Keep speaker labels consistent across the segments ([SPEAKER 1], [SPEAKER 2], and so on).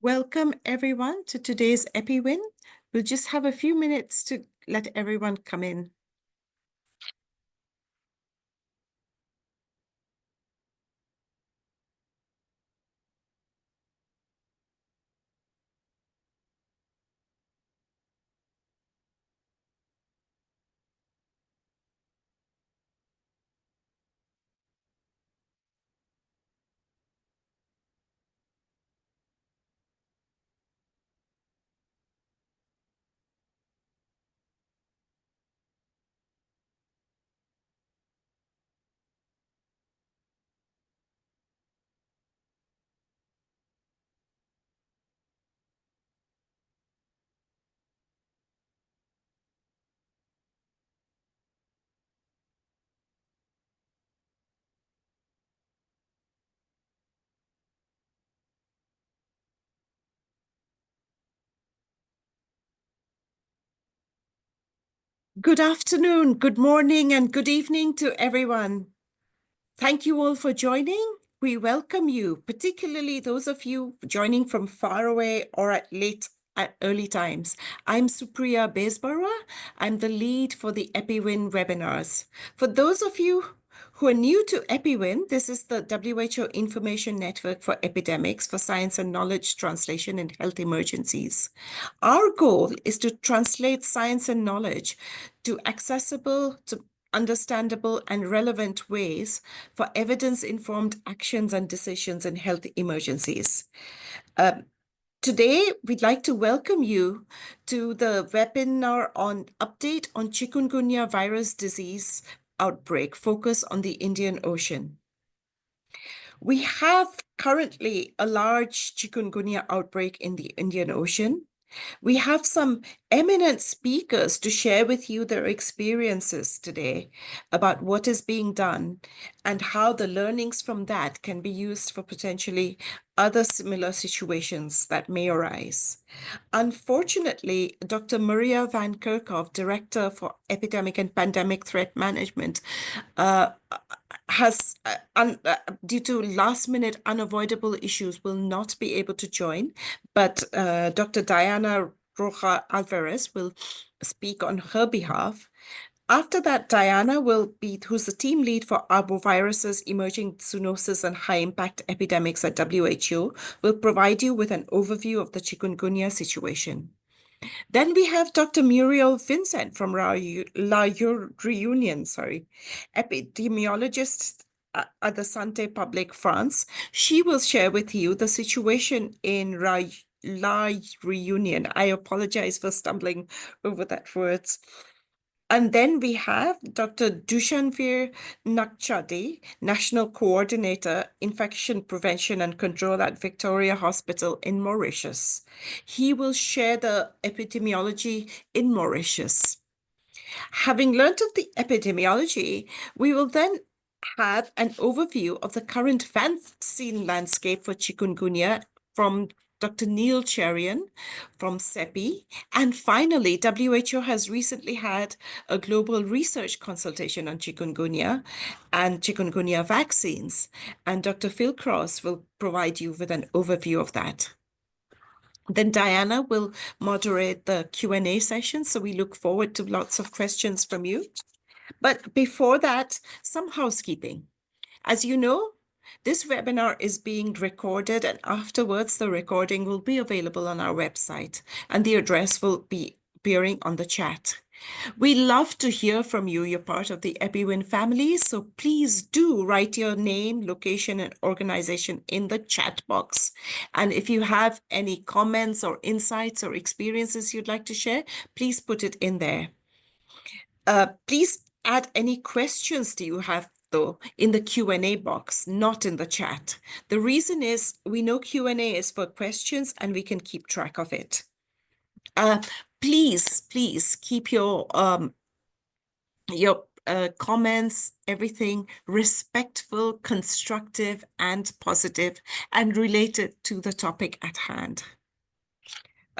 [SPEAKER 1] Welcome everyone to today's EPI-WIN. We'll just have a few minutes to let everyone come in. Good afternoon, good morning, and good evening to everyone. Thank you all for joining. We welcome you, particularly those of you joining from far away or at early times. I'm Supriya Bezbara. I'm the lead for the EPI-WIN webinars. For those of you who are new to EPI-WIN, this is the WHO Information Network for Epidemics for Science and Knowledge Translation in Health Emergencies. Our goal is to translate science and knowledge to accessible, to understandable and relevant ways for evidence-informed actions and decisions in health emergencies. Today, we'd like to welcome you to the webinar on update on Chikungunya virus disease outbreak, focus on the Indian Ocean. We have currently a large Chikungunya outbreak in the Indian Ocean. We have some eminent speakers to share with you their experiences today about what is being done and how the learnings from that can be used for potentially other similar situations that may arise. Unfortunately, Dr. Maria van Kerkhoff, Director for Epidemic and Pandemic Threat Management, has, due to last-minute unavoidable issues, will not be able to join, but Dr. Diana Roja Alvarez will speak on her behalf. After that, Diana who's the team lead for arboviruses, emerging zoonosis, and high-impact epidemics at WHO, will provide you with an overview of the chikungunya situation. Then we have Dr. Muriel Vincent from La Réunion, epidemiologist at the Santé Publique France. She will share with you the situation in La Réunion. I apologize for stumbling over that words. And then we have Dr. Dushanveer Nakchade, National Coordinator, Infection Prevention and Control at Victoria Hospital in Mauritius. He will share the epidemiology in Mauritius. Having learned of the epidemiology, we will then have an overview of the current vaccine landscape for chikungunya from Dr. Neil Cherian from CEPI. And finally, WHO has recently had a global research consultation on chikungunya and chikungunya vaccines. And Dr. Phil Cross will provide you with an overview of that. Then Diana will moderate the Q&A session, so we look forward to lots of questions from you. But before that, some housekeeping. As you know, this webinar is being recorded, and afterwards the recording will be available on our website, and the address will be appearing on the chat. We love to hear from you. You're part of the EPI-WIN family, so please do write your name, location, and organization in the chat box. And if you have any comments or insights or experiences you'd like to share, please put it in there. Please add any questions that you have, though, in the Q&A box, not in the chat. The reason is we know Q&A is for questions and we can keep track of it. Please keep your comments, everything respectful, constructive, and positive, and related to the topic at hand.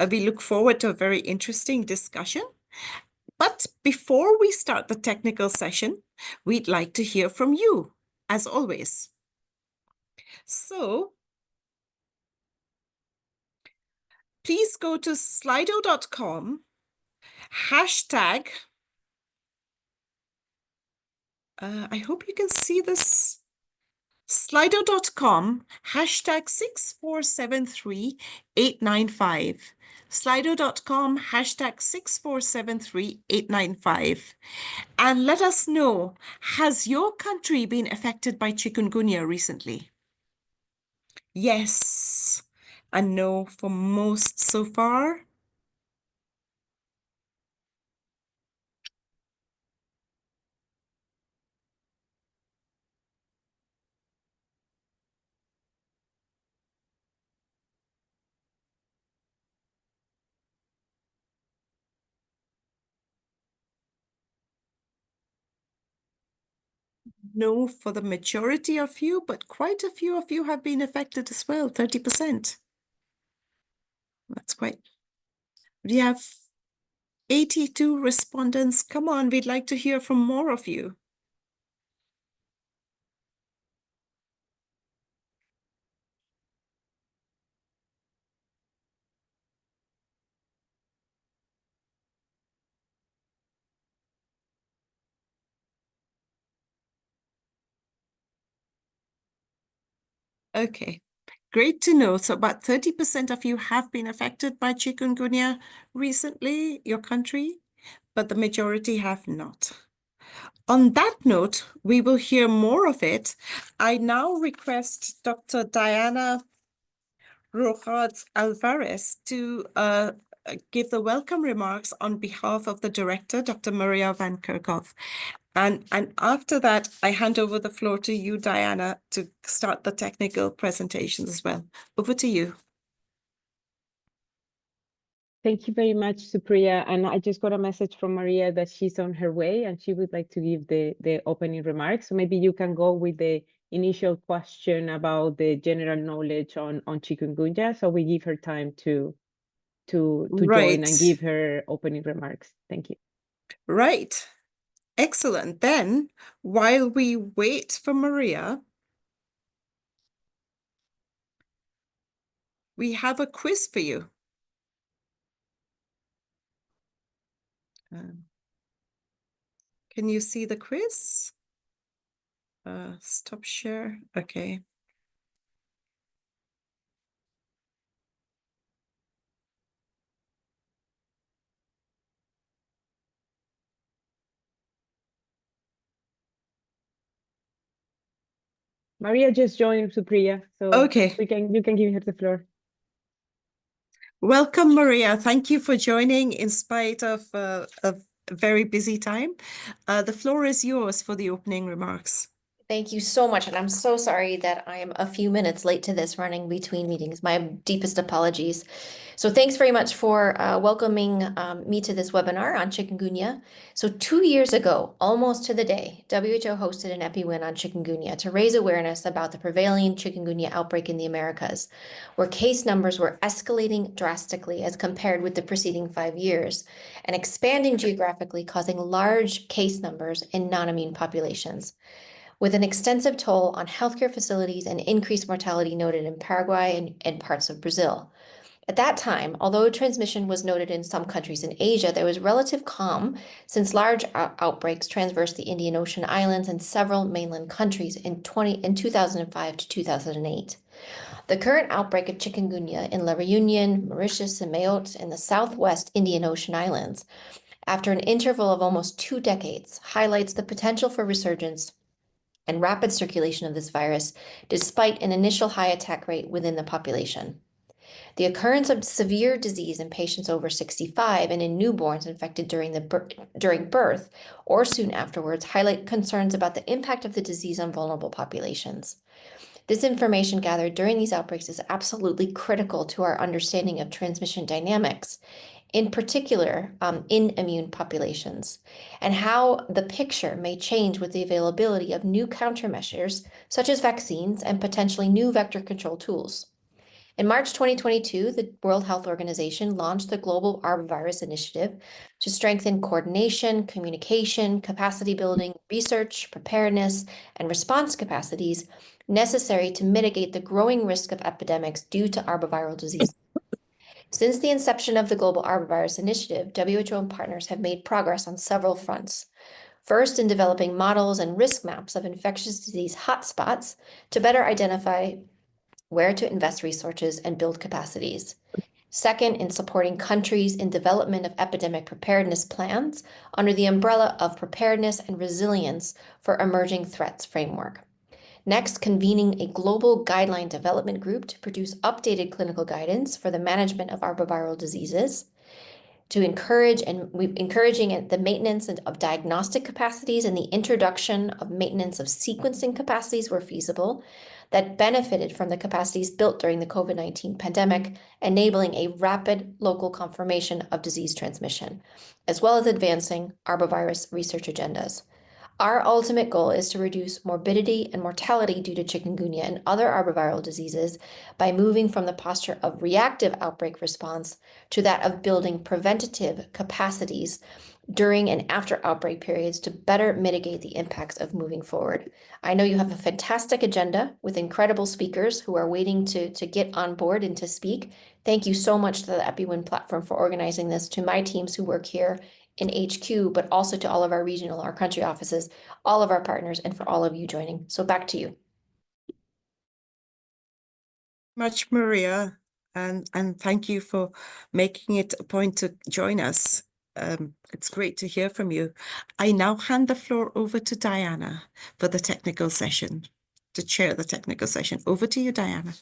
[SPEAKER 1] We look forward to a very interesting discussion. But before we start the technical session, we'd like to hear from you, as always. So please go to slido.com, hashtag, I hope you can see this, slido.com, hashtag 6473895. Slido.com, hashtag 6473895. And let us know, has your country been affected by chikungunya recently? Yes and no for most so far. No for the majority of you, but quite a few of you have been affected as well, 30%. That's quite. We have 82 respondents. Come on, we'd like to hear from more of you. Okay, great to know. So about 30% of you have been affected by chikungunya recently, your country, but the majority have not. On that note, we will hear more of it. I now request Dr. Diana Rojas Alvarez to give the welcome remarks on behalf of the director, Dr. Maria Van Kerkhove. And after that, I hand over the floor to you, Diana, to start the technical presentations as well. Over to you.
[SPEAKER 2] Thank you very much, Supriya. And I just got a message from Maria that she's on her way and she would like to give the opening remarks. So maybe you can go with the initial question about the general knowledge on chikungunya. So we give her time to join and give her opening remarks. Thank you.
[SPEAKER 1] Right. Excellent. Then, while we wait for Maria, we have a quiz for you. Can you see the quiz? Stop share. Okay.
[SPEAKER 2] Maria just joined, Supriya, so
[SPEAKER 1] Okay.
[SPEAKER 2] you can give her the floor.
[SPEAKER 1] Welcome, Maria. Thank you for joining in spite of a very busy time. The floor is yours for the opening remarks.
[SPEAKER 3] Thank you so much. And I'm so sorry that I am a few minutes late to this, running between meetings. My deepest apologies. So thanks very much for welcoming me to this webinar on chikungunya. So 2 years ago, almost to the day, WHO hosted an EPI-WIN on chikungunya to raise awareness about the prevailing chikungunya outbreak in the Americas, where case numbers were escalating drastically as compared with the preceding 5 years and expanding geographically, causing large case numbers in non-immune populations, with an extensive toll on healthcare facilities and increased mortality noted in Paraguay and parts of Brazil. At that time, although transmission was noted in some countries in Asia, there was relative calm since large outbreaks traversed the Indian Ocean islands and several mainland countries in 2005 to 2008. The current outbreak of chikungunya in La Réunion, Mauritius, and Mayotte in the southwest Indian Ocean islands, after an interval of almost 2 decades, highlights the potential for resurgence and rapid circulation of this virus, despite an initial high attack rate within the population. The occurrence of severe disease in patients over 65 and in newborns infected during birth or soon afterwards highlight concerns about the impact of the disease on vulnerable populations. This information gathered during these outbreaks is absolutely critical to our understanding of transmission dynamics, in particular in immune populations, and how the picture may change with the availability of new countermeasures, such as vaccines and potentially new vector control tools. In March 2022, the World Health Organization launched the Global Arbovirus Initiative to strengthen coordination, communication, capacity building, research, preparedness, and response capacities necessary to mitigate the growing risk of epidemics due to arboviral disease. Since the inception of the Global Arbovirus Initiative, WHO and partners have made progress on several fronts. First, in developing models and risk maps of infectious disease hotspots to better identify where to invest resources and build capacities. Second, in supporting countries in development of epidemic preparedness plans under the umbrella of Preparedness and Resilience for Emerging Threats framework. Next, convening a global guideline development group to produce updated clinical guidance for the management of arboviral diseases, to encouraging the maintenance of diagnostic capacities and the introduction of maintenance of sequencing capacities where feasible that benefited from the capacities built during the COVID-19 pandemic, enabling a rapid local confirmation of disease transmission, as well as advancing arbovirus research agendas. Our ultimate goal is to reduce morbidity and mortality due to chikungunya and other arboviral diseases by moving from the posture of reactive outbreak response to that of building preventative capacities during and after outbreak periods to better mitigate the impacts of moving forward. I know you have a fantastic agenda with incredible speakers who are waiting to get on board and to speak. Thank you so much to the EPI-WIN platform for organizing this, to my teams who work here in HQ, but also to all of our regional, our country offices, all of our partners, and for all of you joining. So back to you.
[SPEAKER 1] Much, Maria, and thank you for making it a point to join us. It's great to hear from you. I now hand the floor over to Diana for the technical session, to chair the technical session. Over to you, Diana.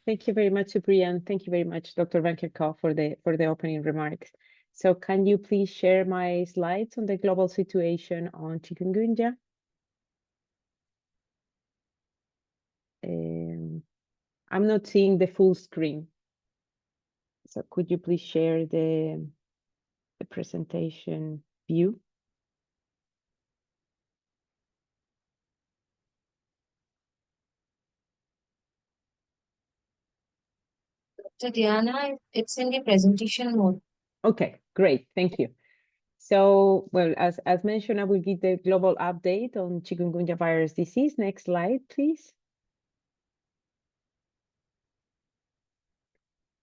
[SPEAKER 2] Thank you very much, Supriya, and thank you very much, Dr. Van Kerkhove, for the opening remarks. So can you please share my slides on the global situation on chikungunya? I'm not seeing the full screen. So could you please share the presentation view?
[SPEAKER 4] So Diana, it's in the presentation mode.
[SPEAKER 2] Okay, great, thank you. So, well, as mentioned, I will give the global update on chikungunya virus disease. Next slide, please.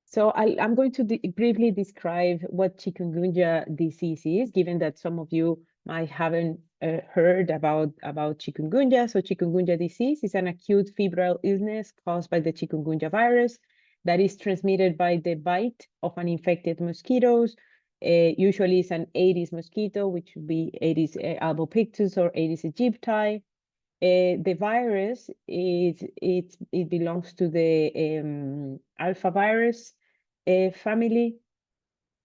[SPEAKER 2] So I'm going to briefly describe what chikungunya disease is, given that some of you might haven't heard about chikungunya. So chikungunya disease is an acute febrile illness caused by the chikungunya virus that is transmitted by the bite of an infected mosquitoes. Usually it's an Aedes mosquito, which would be Aedes albopictus or Aedes aegypti. The virus it belongs to the alpha virus family.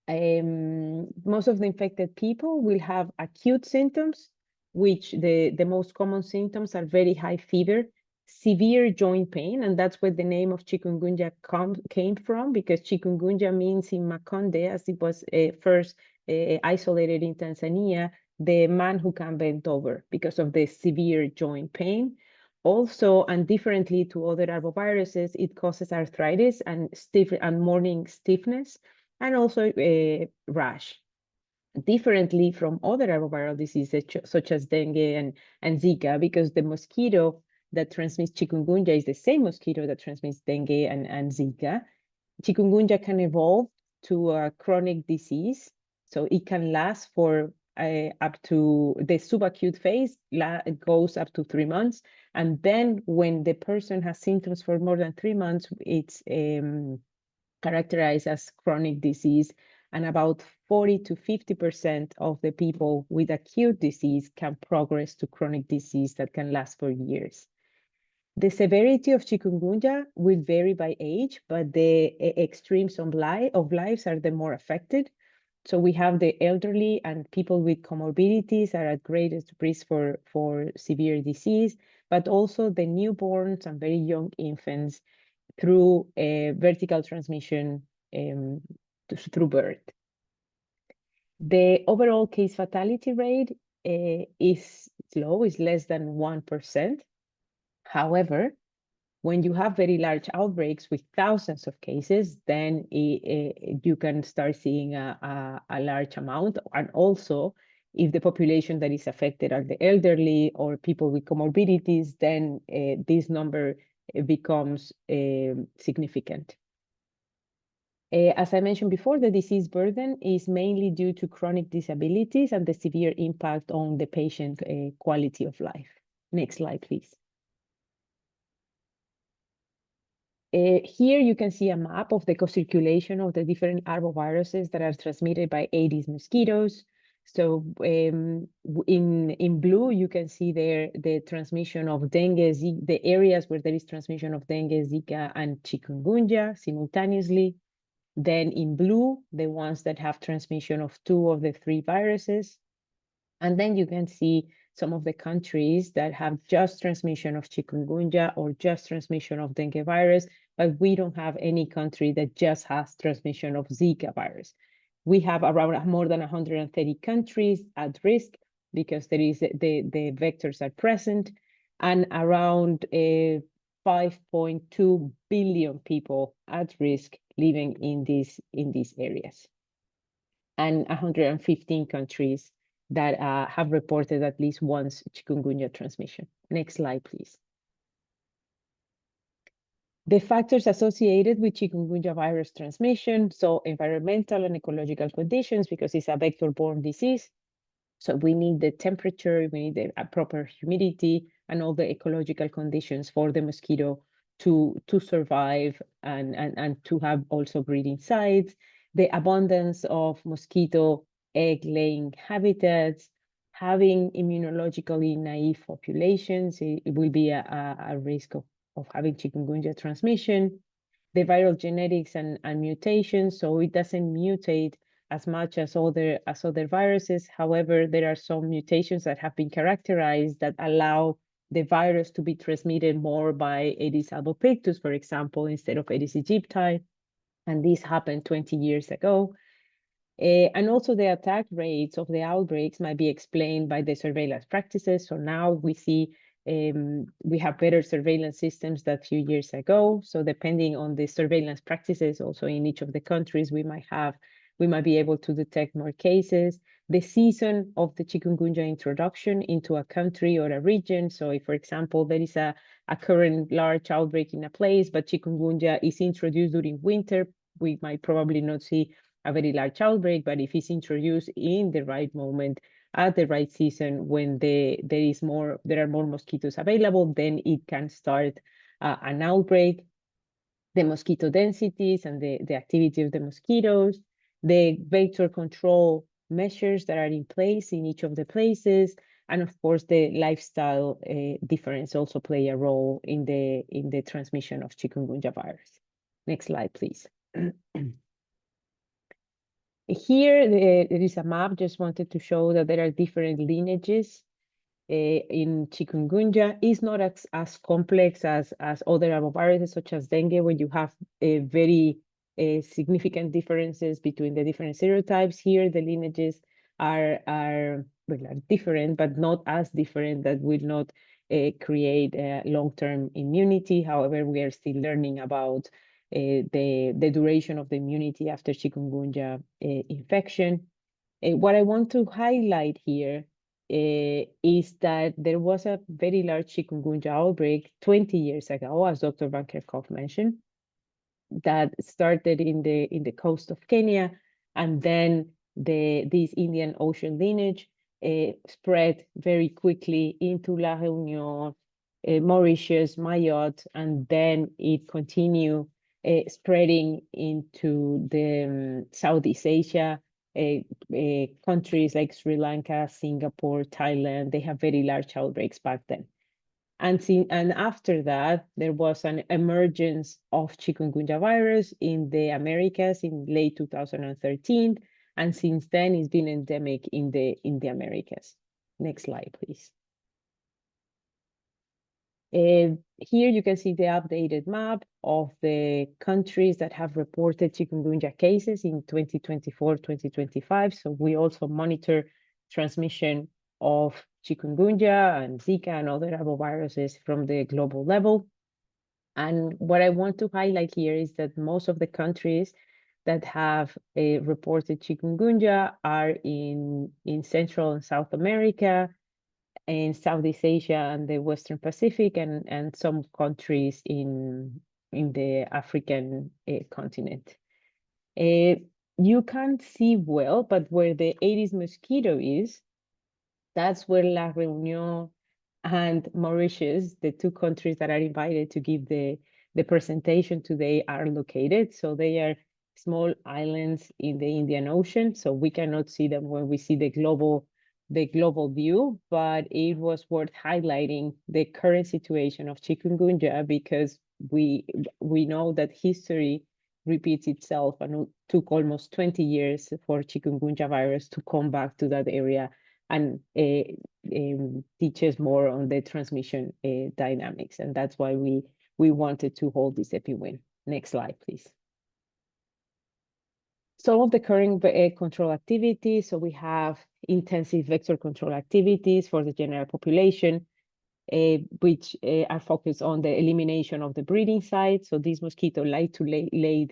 [SPEAKER 2] Most of the infected people will have acute symptoms, which the most common symptoms are very high fever, severe joint pain, and that's where the name of chikungunya came from, because chikungunya means in Makonde, as it was first isolated in Tanzania, the man who can bend over because of the severe joint pain. Also, and differently to other arboviruses, it causes arthritis and morning stiffness, and also rash. Differently from other arboviral diseases such as dengue and Zika, because the mosquito that transmits chikungunya is the same mosquito that transmits dengue and Zika. Chikungunya can evolve to a chronic disease, so it can last for up to the subacute phase. It goes up to 3 months, and then when the person has symptoms for more than 3 months, it's characterized as chronic disease, and about 40 to 50% of the people with acute disease can progress to chronic disease that can last for years. The severity of chikungunya will vary by age, but the extremes of lives are the more affected. So we have the elderly and people with comorbidities are at greatest risk for severe disease, but also the newborns and very young infants through vertical transmission through birth. The overall case fatality rate is low, is less than 1%. However, when you have very large outbreaks with thousands of cases, then you can start seeing a large amount. And also, if the population that is affected are the elderly or people with comorbidities, then this number becomes significant. As I mentioned before, the disease burden is mainly due to chronic disabilities and the severe impact on the patient quality of life. Next slide, please. Here you can see a map of the co-circulation of the different arboviruses that are transmitted by Aedes mosquitoes. So in blue, you can see there the transmission of dengue, the areas where there is transmission of dengue, Zika, and chikungunya simultaneously. Then in blue, the ones that have transmission of 2 of the 3 viruses. And then you can see some of the countries that have just transmission of chikungunya or just transmission of dengue virus, but we don't have any country that just has transmission of Zika virus. We have around more than 130 countries at risk because there is the vectors are present, and around 5.2 billion people at risk living in these areas, and 115 countries that have reported at least once chikungunya transmission. Next slide, please. The factors associated with chikungunya virus transmission, so environmental and ecological conditions, because it's a vector-borne disease. So we need the temperature, we need the proper humidity, and all the ecological conditions for the mosquito to survive and to have also breeding sites, the abundance of mosquito egg-laying habitats, having immunologically naive populations, it will be a risk of having chikungunya transmission, the viral genetics and mutations, so it doesn't mutate as much as other viruses. However, there are some mutations that have been characterized that allow the virus to be transmitted more by Aedes albopictus, for example, instead of Aedes aegypti. And this happened 20 years ago. And also the attack rates of the outbreaks might be explained by the surveillance practices. So now we see we have better surveillance systems than a few years ago. So depending on the surveillance practices, also in each of the countries, we might be able to detect more cases. The season of the chikungunya introduction into a country or a region. So if, for example, there is a current large outbreak in a place, but chikungunya is introduced during winter, we might probably not see a very large outbreak, but if it's introduced in the right moment, at the right season, when there are more mosquitoes available, then it can start an outbreak. The mosquito densities and the activity of the mosquitoes, the vector control measures that are in place in each of the places, and of course the lifestyle difference also play a role in the transmission of chikungunya virus. Next slide, please. Here, there is a map, just wanted to show that there are different lineages in chikungunya. It's not as complex as other arboviruses, such as dengue, where you have very significant differences between the different serotypes. Here, the lineages are different, but not as different, that will not create long-term immunity. However, we are still learning about the duration of the immunity after chikungunya infection. What I want to highlight here is that there was a very large chikungunya outbreak 20 years ago, as Dr. Van Kerkhove mentioned, that started in the coast of Kenya, and then this Indian Ocean lineage spread very quickly into La Réunion, Mauritius, Mayotte, and then it continued spreading into the Southeast Asia, countries like Sri Lanka, Singapore, Thailand. They have very large outbreaks back then. And after that, there was an emergence of chikungunya virus in the Americas in late 2013. And since then, it's been endemic in the Americas. Next slide, please. Here you can see the updated map of the countries that have reported chikungunya cases in 2024-2025. So we also monitor transmission of chikungunya and Zika and other arboviruses from the global level. And what I want to highlight here is that most of the countries that have reported chikungunya are in Central and South America, in Southeast Asia and the Western Pacific, and some countries in the African continent. You can't see well, but where the Aedes mosquito is, that's where La Reunion and Mauritius, the two countries that are invited to give the presentation today, are located. So they are small islands in the Indian Ocean, so we cannot see them when we see the global view, but it was worth highlighting the current situation of chikungunya because we know that history repeats itself, and it took almost 20 years for chikungunya virus to come back to that area and teaches more on the transmission dynamics. And that's why we wanted to hold this EPI-WIN. Next slide, please. Some of the current control activities. So we have intensive vector control activities for the general population, which are focused on the elimination of the breeding sites. So these mosquitoes like to lay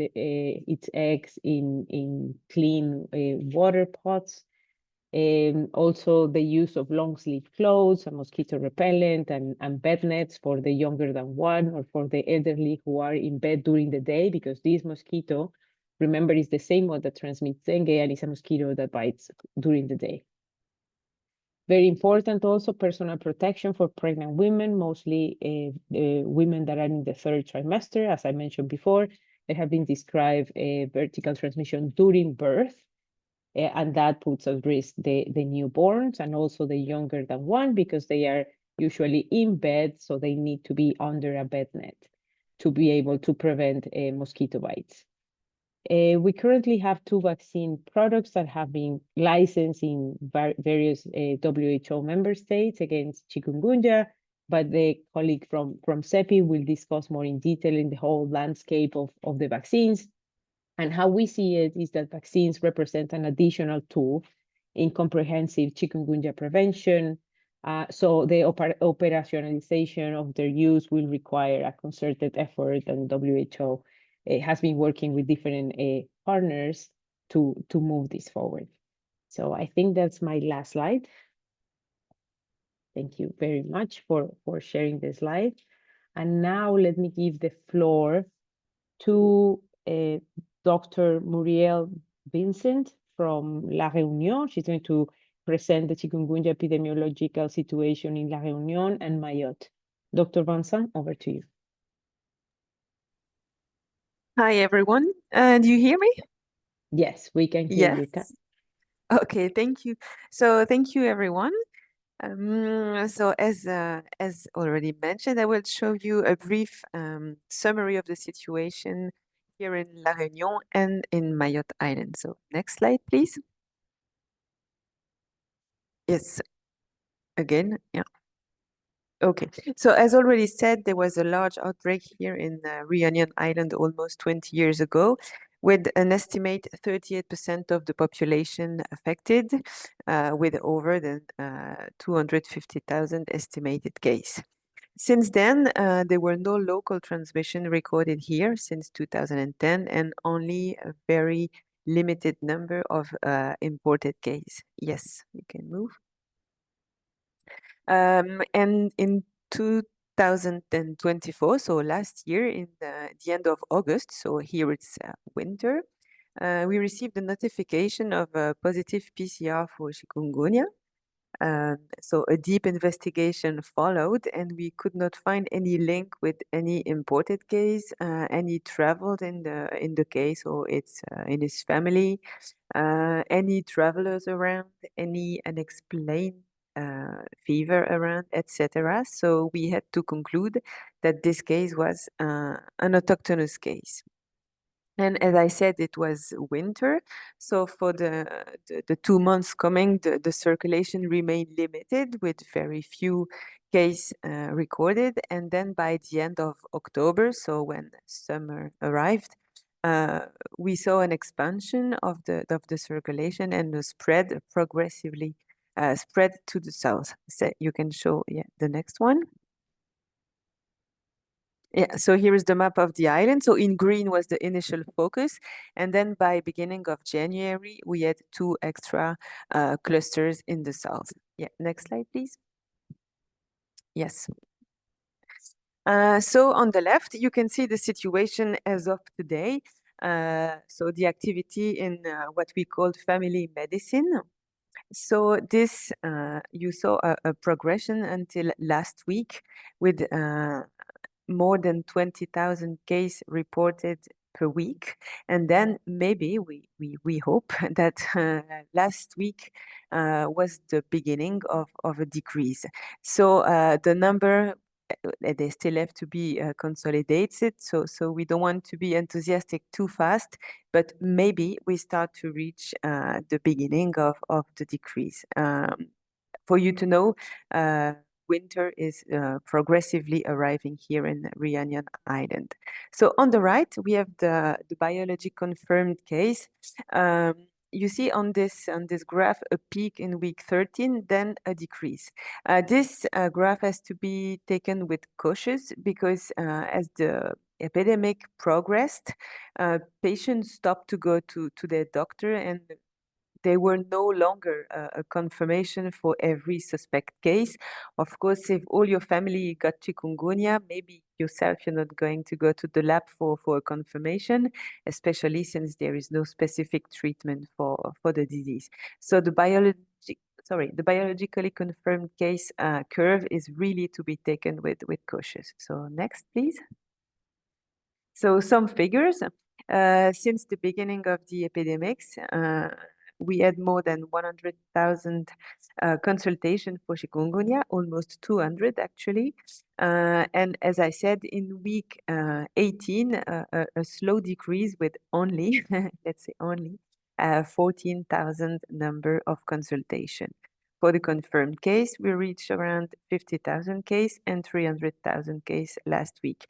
[SPEAKER 2] its eggs in clean water pots. Also the use of long sleeve clothes and mosquito repellent and bed nets for the younger than one or for the elderly who are in bed during the day, because this mosquito, remember, is the same one that transmits dengue and is a mosquito that bites during the day. Very important also personal protection for pregnant women, mostly women that are in the third trimester. As I mentioned before, there have been described vertical transmission during birth. And that puts at risk the newborns and also the younger than one, because they are usually in bed, so they need to be under a bed net to be able to prevent mosquito bites. We currently have 2 vaccine products that have been licensed in various WHO member states against chikungunya, but the colleague from CEPI will discuss more in detail in the whole landscape of the vaccines. And how we see it is that vaccines represent an additional tool in comprehensive chikungunya prevention. So the operationalization of their use will require a concerted effort, and WHO has been working with different partners to move this forward. So I think that's my last slide. Thank you very much for sharing the slide. And now let me give the floor to Dr. Muriel Vincent from La Reunion. She's going to present the chikungunya epidemiological situation in La Reunion and Mayotte. Dr. Vincent, over to you.
[SPEAKER 5] Hi, everyone. Do you hear me?
[SPEAKER 2] Yes, we can hear you.
[SPEAKER 5] Yes. Okay, thank you. So thank you, everyone. So as already mentioned, I will show you a brief summary of the situation here in La Réunion and in Mayotte Island. So next slide, please. Yes, again, yeah. Okay, so as already said, there was a large outbreak here in Reunion Island almost 20 years ago, with an estimate 38% of the population affected, with over 250,000 estimated cases. Since then, there were no local transmission recorded here since 2010, and only a very limited number of imported cases. Yes, you can move. And in 2024, so last year, in the end of August, so here it's winter, we received a notification of a positive PCR for chikungunya. So a deep investigation followed, and we could not find any link with any imported case, any traveled in the case, or it's in his family, any travelers around, any unexplained fever around, etc. So we had to conclude that this case was an autochthonous case. And as I said, it was winter. So for the 2 months coming, the circulation remained limited with very few cases recorded. And then by the end of October, so when summer arrived, we saw an expansion of the circulation and the spread progressively spread to the south. So you can show the next one. Yeah, so here is the map of the island. So in green was the initial focus. And then by beginning of January, we had 2 extra clusters in the south. Yeah, next slide, please. Yes. So on the left, you can see the situation as of today. So the activity in what we called family medicine. So this, you saw a progression until last week with more than 20,000 cases reported per week. And then maybe we hope that last week was the beginning of a decrease. So the number, they still have to be consolidated. So we don't want to be enthusiastic too fast, but maybe we start to reach the beginning of the decrease. For you to know, winter is progressively arriving here in Reunion Island. So on the right, we have the biology confirmed case. You see on this graph a peak in week 13, then a decrease. This graph has to be taken with cautious because as the epidemic progressed, patients stopped to go to their doctor, and they were no longer a confirmation for every suspect case. Of course, if all your family got chikungunya, maybe yourself you're not going to go to the lab for a confirmation, especially since there is no specific treatment for the disease. So the biologically confirmed case curve is really to be taken with cautious. So next, please. So some figures. Since the beginning of the epidemics, we had more than 100,000 consultations for chikungunya, almost 200 actually. And as I said, in week 18, a slow decrease with only, let's say only, 14,000 number of consultation. For the confirmed case, we reached around 50,000 case and 300,000 case last week.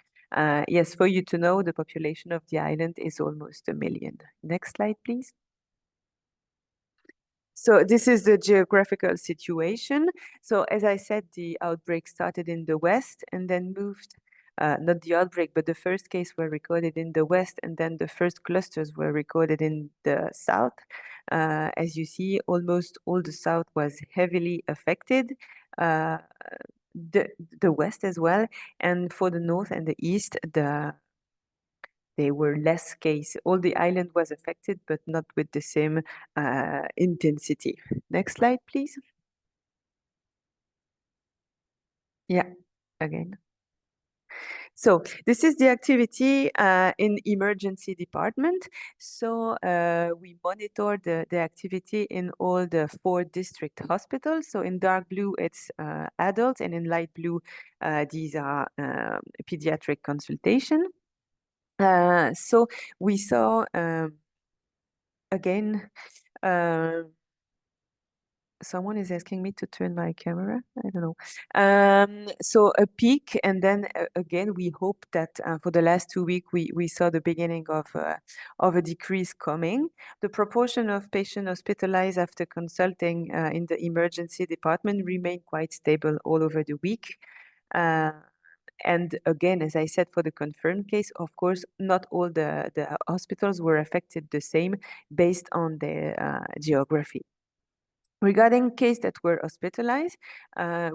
[SPEAKER 5] Yes, for you to know, the population of the island is almost 1 million. Next slide, please. So this is the geographical situation. So as I said, the outbreak started in the west and then moved, not the outbreak, but the first case were recorded in the west, and then the first clusters were recorded in the south. As you see, almost all the south was heavily affected. The west as well, and for the north and the east, they were less case. All the island was affected, but not with the same intensity. Next slide, please. Yeah, again. So this is the activity in emergency department. So we monitor the activity in all the 4 district hospitals. So in dark blue, it's adults, and in light blue, these are pediatric consultation. So we saw again, someone is asking me to turn my camera. I don't know. So a peak, and then again, we hope that for the last 2 weeks, we saw the beginning of a decrease coming. The proportion of patients hospitalized after consulting in the emergency department remained quite stable all over the week. And again, as I said, for the confirmed case, of course, not all the hospitals were affected the same based on their geography. Regarding cases that were hospitalized,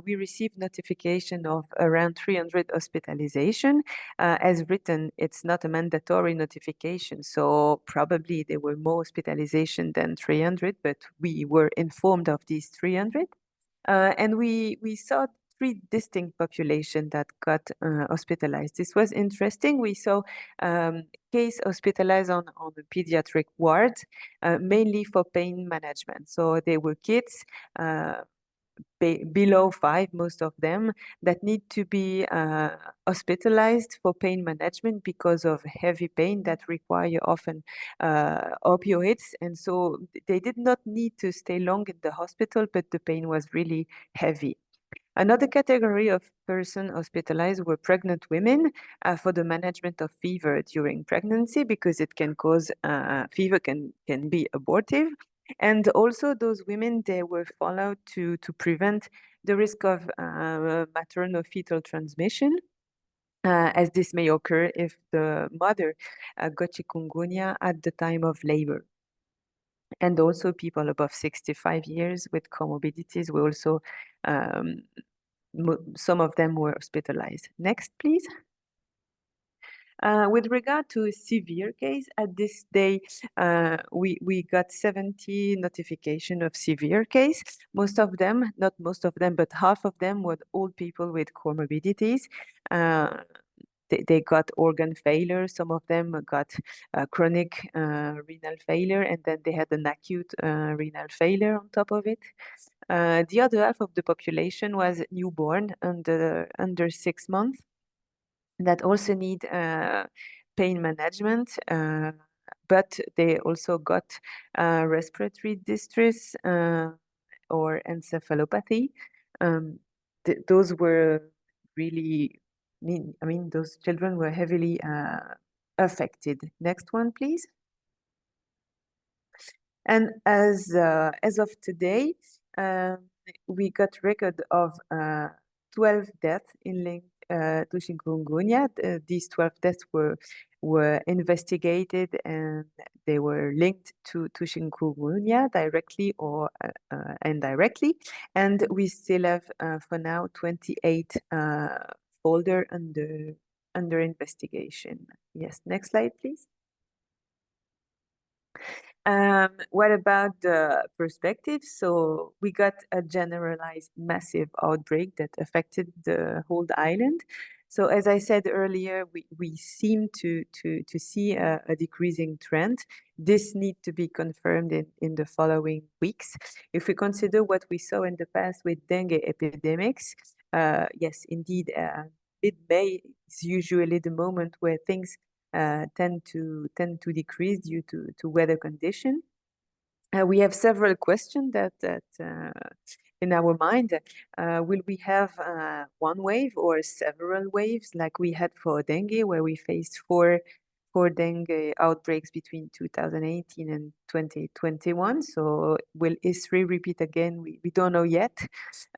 [SPEAKER 5] we received notification of around 300 hospitalization. As written, it's not a mandatory notification, so probably there were more hospitalization than 300, but we were informed of these 300. And we saw 3 distinct populations that got hospitalized. This was interesting. We saw case hospitalized on the pediatric ward, mainly for pain management. So they were kids below 5, most of them, that need to be hospitalized for pain management because of heavy pain that require often opioids. And so they did not need to stay long in the hospital, but the pain was really heavy. Another category of person hospitalized were pregnant women for the management of fever during pregnancy, because it can cause fever can be abortive. And also those women, they were followed to prevent the risk of maternal fetal transmission, as this may occur if the mother got chikungunya at the time of labor. And also people above 65 years with comorbidities were also some of them were hospitalized. Next, please. With regard to severe case, at this day, we got 70 notification of severe case. Most of them, not most of them, but half of them were old people with comorbidities. They got organ failure. Some of them got chronic renal failure, and then they had an acute renal failure on top of it. The other half of the population was newborn under 6 months that also need pain management, but they also got respiratory distress or encephalopathy. Those were really, I mean, those children were heavily affected. Next one, please. And as of today, we got record of 12 deaths in link to chikungunya. These 12 deaths were investigated and they were linked to chikungunya directly or indirectly. And we still have for now 28 folder under investigation. Yes, next slide, please. What about the perspective? So we got a generalized massive outbreak that affected the whole island. So as I said earlier, we seem to see a decreasing trend. This needs to be confirmed in the following weeks. If we consider what we saw in the past with dengue epidemics, yes, indeed, mid-May is usually the moment where things tend to decrease due to weather condition. We have several questions that in our mind. Will we have one wave or several waves like we had for dengue, where we faced four dengue outbreaks between 2018 and 2021? So will history repeat again? We don't know yet.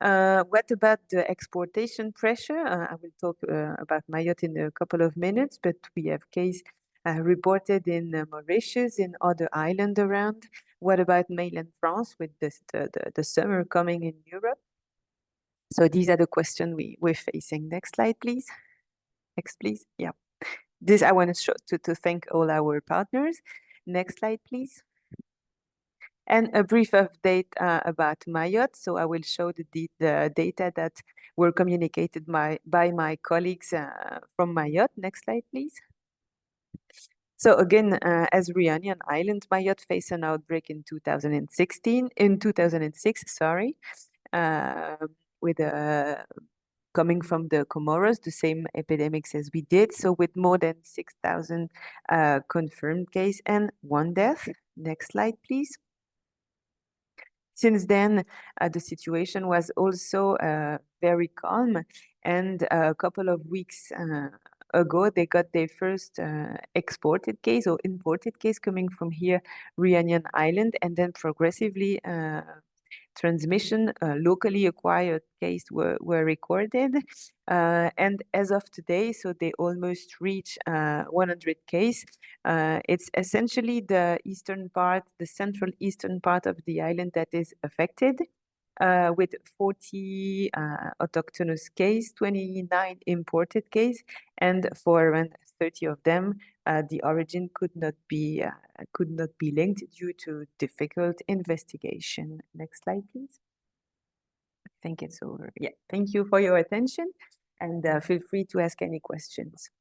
[SPEAKER 5] What about the exportation pressure? I will talk about Mayotte in a couple of minutes, but we have case reported in Mauritius, in other islands around. What about mainland France with the summer coming in Europe? So these are the questions we're facing. Next slide, please. Next, please. Yeah. This I want to show to thank all our partners. Next slide, please. And a brief update about Mayotte. So I will show the data that were communicated by my colleagues from Mayotte. Next slide, please. So again, as Reunion Island, Mayotte faced an outbreak in 2006, sorry, with coming from the Comoros, the same epidemics as we did. So with more than 6,000 confirmed case and 1 death. Next slide, please. Since then, the situation was also very calm, and a couple of weeks ago, they got their first exported case or imported case coming from here, Reunion Island, and then progressively transmission, locally acquired case were recorded. And as of today, so they almost reach 100 case. It's essentially the eastern part, the central eastern part of the island that is affected. With 40 autochthonous case, 29 imported case, and for around 30 of them, the origin could not be linked due to difficult investigation. Next slide, please. I think it's over. Yeah, thank you for your attention, and feel free to ask any questions.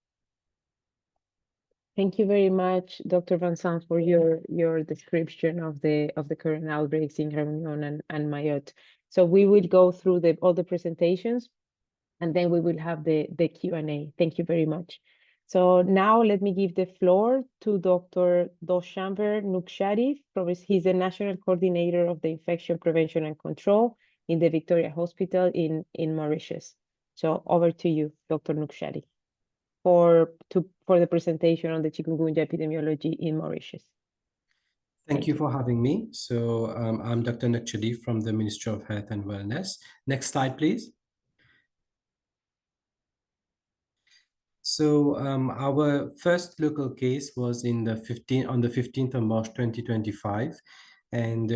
[SPEAKER 2] Thank you very much, Dr. Van Sant, for your description of the current outbreaks in Reunion and Mayotte. So we will go through all the presentations, and then we will have the Q&A. Thank you very much. So now let me give the floor to Dr. Doshamber Nukshari. He's the National Coordinator of the Infection Prevention and Control in the Victoria Hospital in Mauritius. So over to you, Dr. Nukshari, for the presentation on the chikungunya epidemiology in Mauritius.
[SPEAKER 6] Thank you for having me. So I'm Dr. Nukshari from the Ministry of Health and Wellness. Next slide, please. So our first local case was on the 15th of March 2025. And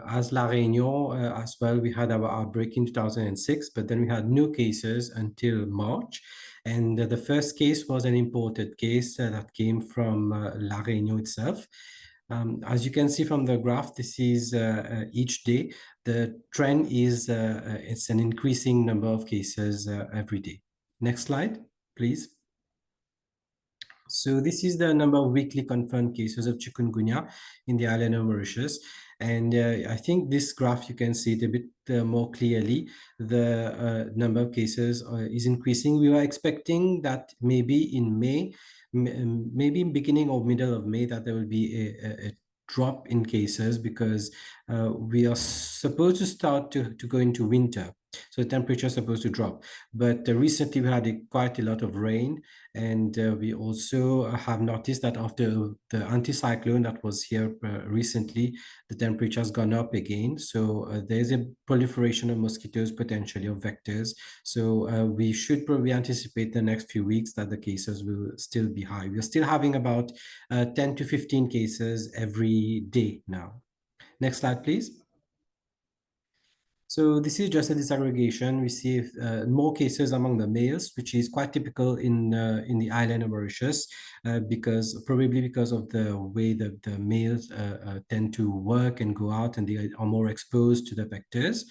[SPEAKER 6] as La Réunion as well, we had our outbreak in 2006, but then we had no cases until March. And the first case was an imported case that came from La Réunion itself. As you can see from the graph, this is each day. The trend is it's an increasing number of cases every day. Next slide, please. So this is the number of weekly confirmed cases of chikungunya in the island of Mauritius. And I think this graph, you can see it a bit more clearly. The number of cases is increasing. We were expecting that maybe in May, maybe in beginning or middle of May, that there will be a drop in cases because we are supposed to start to go into winter. So the temperature is supposed to drop. But recently we had quite a lot of rain. And we also have noticed that after the anticyclone that was here recently, the temperature has gone up again. So there's a proliferation of mosquitoes, potentially of vectors. So we should probably anticipate the next few weeks that the cases will still be high. We're still having about 10 to 15 cases every day now. Next slide, please. So this is just a disaggregation. We see more cases among the males, which is quite typical in the island of Mauritius, probably because of the way that the males tend to work and go out, and they are more exposed to the vectors.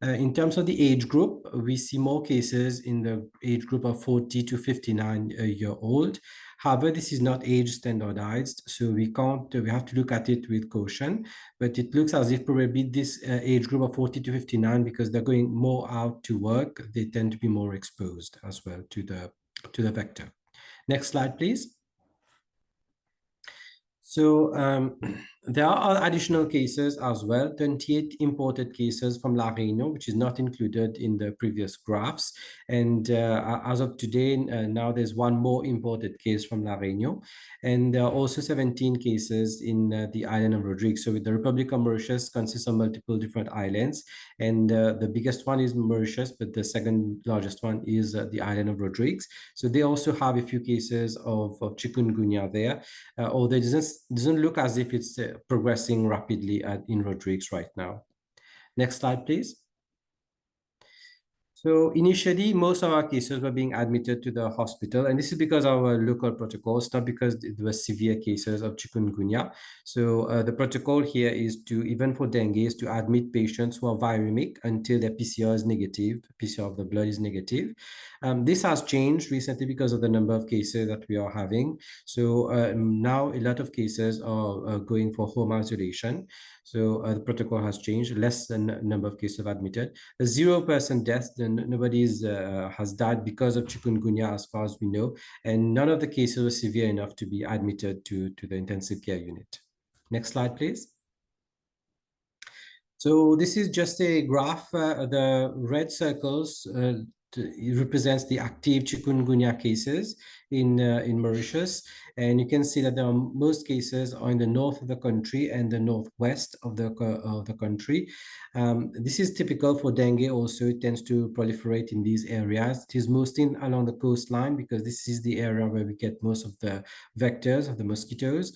[SPEAKER 6] In terms of the age group, we see more cases in the age group of 40 to 59-year-old. However, this is not age standardized, so we have to look at it with caution. But it looks as if probably this age group of 40 to 59, because they're going more out to work, they tend to be more exposed as well to the vector. Next slide, please. So there are additional cases as well, 28 imported cases from La Réunion, which is not included in the previous graphs. And as of today, now there's one more imported case from La Réunion. And there are also 17 cases in the island of Rodrigue. So the Republic of Mauritius consists of multiple different islands. And the biggest one is Mauritius, but the second largest one is the island of Rodrigue. So they also have a few cases of chikungunya there, although it doesn't look as if it's progressing rapidly in Rodrigues right now. Next slide, please. So initially, most of our cases were being admitted to the hospital, and this is because of our local protocols, not because it was severe cases of chikungunya. So the protocol here is to, even for dengue, is to admit patients who are viremic until their PCR is negative, PCR of the blood is negative. This has changed recently because of the number of cases that we are having. So now a lot of cases are going for home isolation. So the protocol has changed, less than number of cases admitted. 0% deaths, then nobody has died because of chikungunya as far as we know. And none of the cases were severe enough to be admitted to the intensive care unit. Next slide, please. So this is just a graph. The red circles represents the active chikungunya cases in Mauritius, and you can see that most cases are in the north of the country and the northwest of the country. This is typical for dengue also. It tends to proliferate in these areas. It is mostly along the coastline because this is the area where we get most of the vectors of the mosquitoes.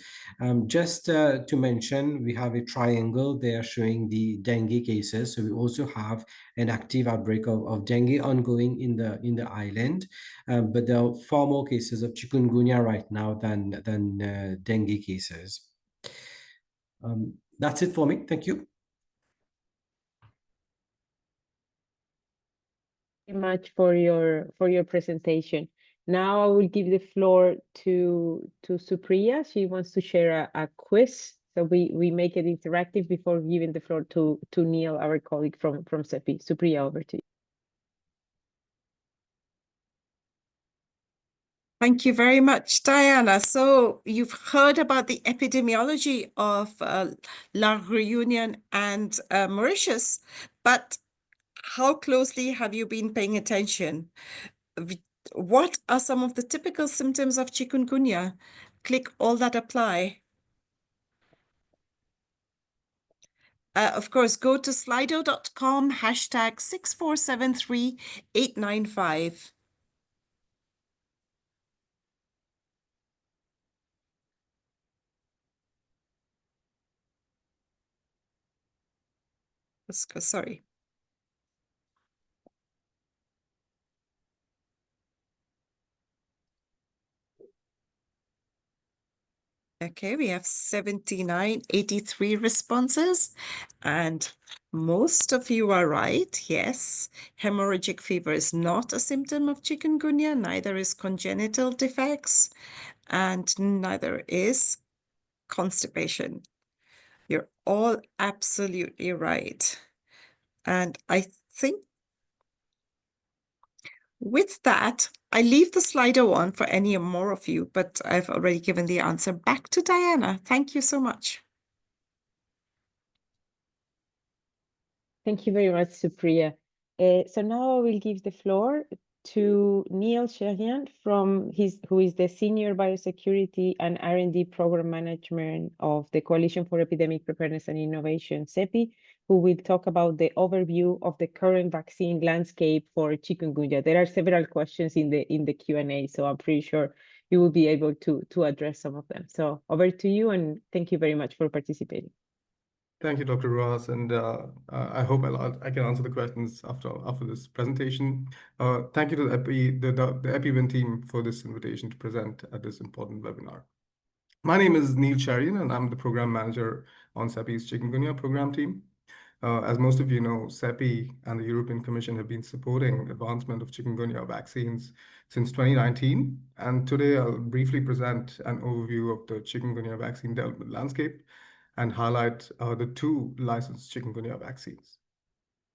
[SPEAKER 6] Just to mention, we have a triangle there showing the dengue cases. So we also have an active outbreak of dengue ongoing in the island, but there are far more cases of chikungunya right now than dengue cases. That's it for me. Thank you.
[SPEAKER 2] Very much for your presentation. Now I will give the floor to Supriya. She wants to share a quiz. So we make it interactive before giving the floor to Neil, our colleague from CEPI. Supriya, over to you.
[SPEAKER 1] Thank you very much, Diana. So you've heard about the epidemiology of La Réunion and Mauritius, but how closely have you been paying attention? What are some of the typical symptoms of chikungunya? Click all that apply. Of course, go to slido.com, hashtag 6473895. Sorry. Okay, we have 83 responses, and most of you are right. Yes, hemorrhagic fever is not a symptom of chikungunya, neither is congenital defects, and neither is constipation. You're all absolutely right. And I think with that, I leave the Slido on for any more of you, but I've already given the answer. Back to Diana. Thank you so much.
[SPEAKER 2] Thank you very much, Supriya. So now I will give the floor to Neil Sherian who is the Senior Biosecurity and R&D Program Management of the Coalition for Epidemic Preparedness and Innovation, CEPI, who will talk about the overview of the current vaccine landscape for chikungunya. There are several questions in the Q&A, so I'm pretty sure you will be able to address some of them. So over to you, and thank you very much for participating.
[SPEAKER 7] Thank you, Dr. Ross, and I hope I can answer the questions after this presentation. Thank you to the EPI-WIN team for this invitation to present at this important webinar. My name is Neil Charian, and I'm the program manager on CEPI's Chikungunya program team. As most of you know, CEPI and the European Commission have been supporting advancement of chikungunya vaccines since 2019. And today I'll briefly present an overview of the chikungunya vaccine development landscape and highlight the two licensed chikungunya vaccines.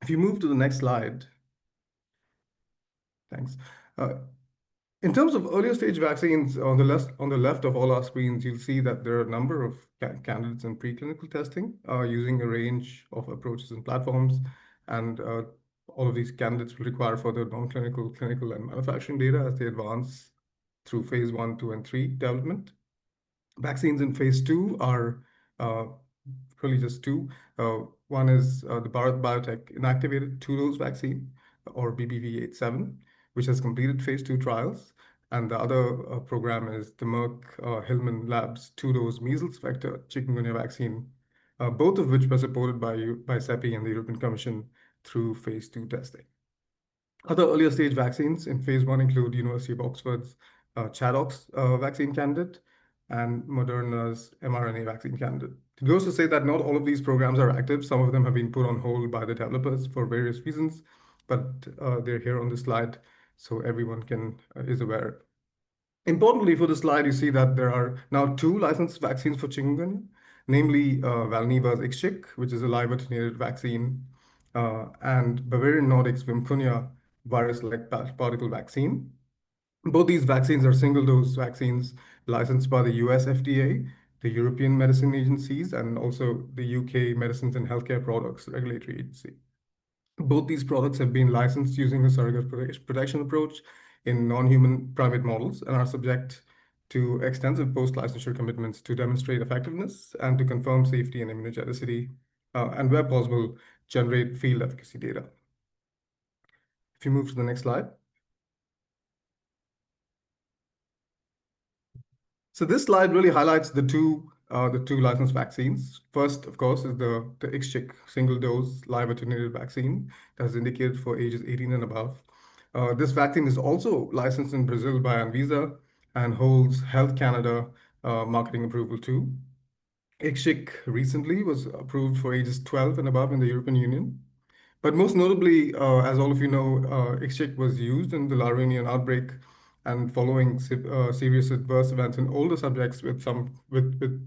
[SPEAKER 7] If you move to the next slide. Thanks. In terms of earlier stage vaccines, on the left of all our screens, you'll see that there are a number of candidates in preclinical testing using a range of approaches and platforms. And all of these candidates will require further non-clinical, clinical, and manufacturing data as they advance through phase 1, 2, and 3 development. Vaccines in phase 2 are really just two. One is the Bharat Biotech inactivated 2-dose vaccine, or BBV87, which has completed phase 2 trials. And the other program is the Merck Hillman Labs 2-dose measles vector chikungunya vaccine, both of which were supported by CEPI and the European Commission through phase 2 testing. Other earlier stage vaccines in phase 1 include University of Oxford's ChAdOx vaccine candidate and Moderna's mRNA vaccine candidate. It goes to say that not all of these programs are active. Some of them have been put on hold by the developers for various reasons, but they're here on the slide so everyone is aware. Importantly for the slide, you see that there are now 2 licensed vaccines for chikungunya, namely Valneva's IXCHIQ, which is a live attenuated vaccine, and Bavarian Nordic's Vimkunya virus-like particle vaccine. Both these vaccines are single-dose vaccines licensed by the US FDA, the European Medicine Agencies, and also the UK Medicines and Healthcare Products Regulatory Agency. Both these products have been licensed using a surrogate protection approach in non-human primate models and are subject to extensive post-licensure commitments to demonstrate effectiveness and to confirm safety and immunogenicity, and where possible, generate field efficacy data. If you move to the next slide. So this slide really highlights the two licensed vaccines. First, of course, is the IXCHIQ single-dose live attenuated vaccine that is indicated for ages 18 and above. This vaccine is also licensed in Brazil by Anvisa and holds Health Canada marketing approval too. IXCHIQ recently was approved for ages 12 and above in the European Union. But most notably, as all of you know, IXCHIQ was used in the La Réunion outbreak, and following serious adverse events in older subjects with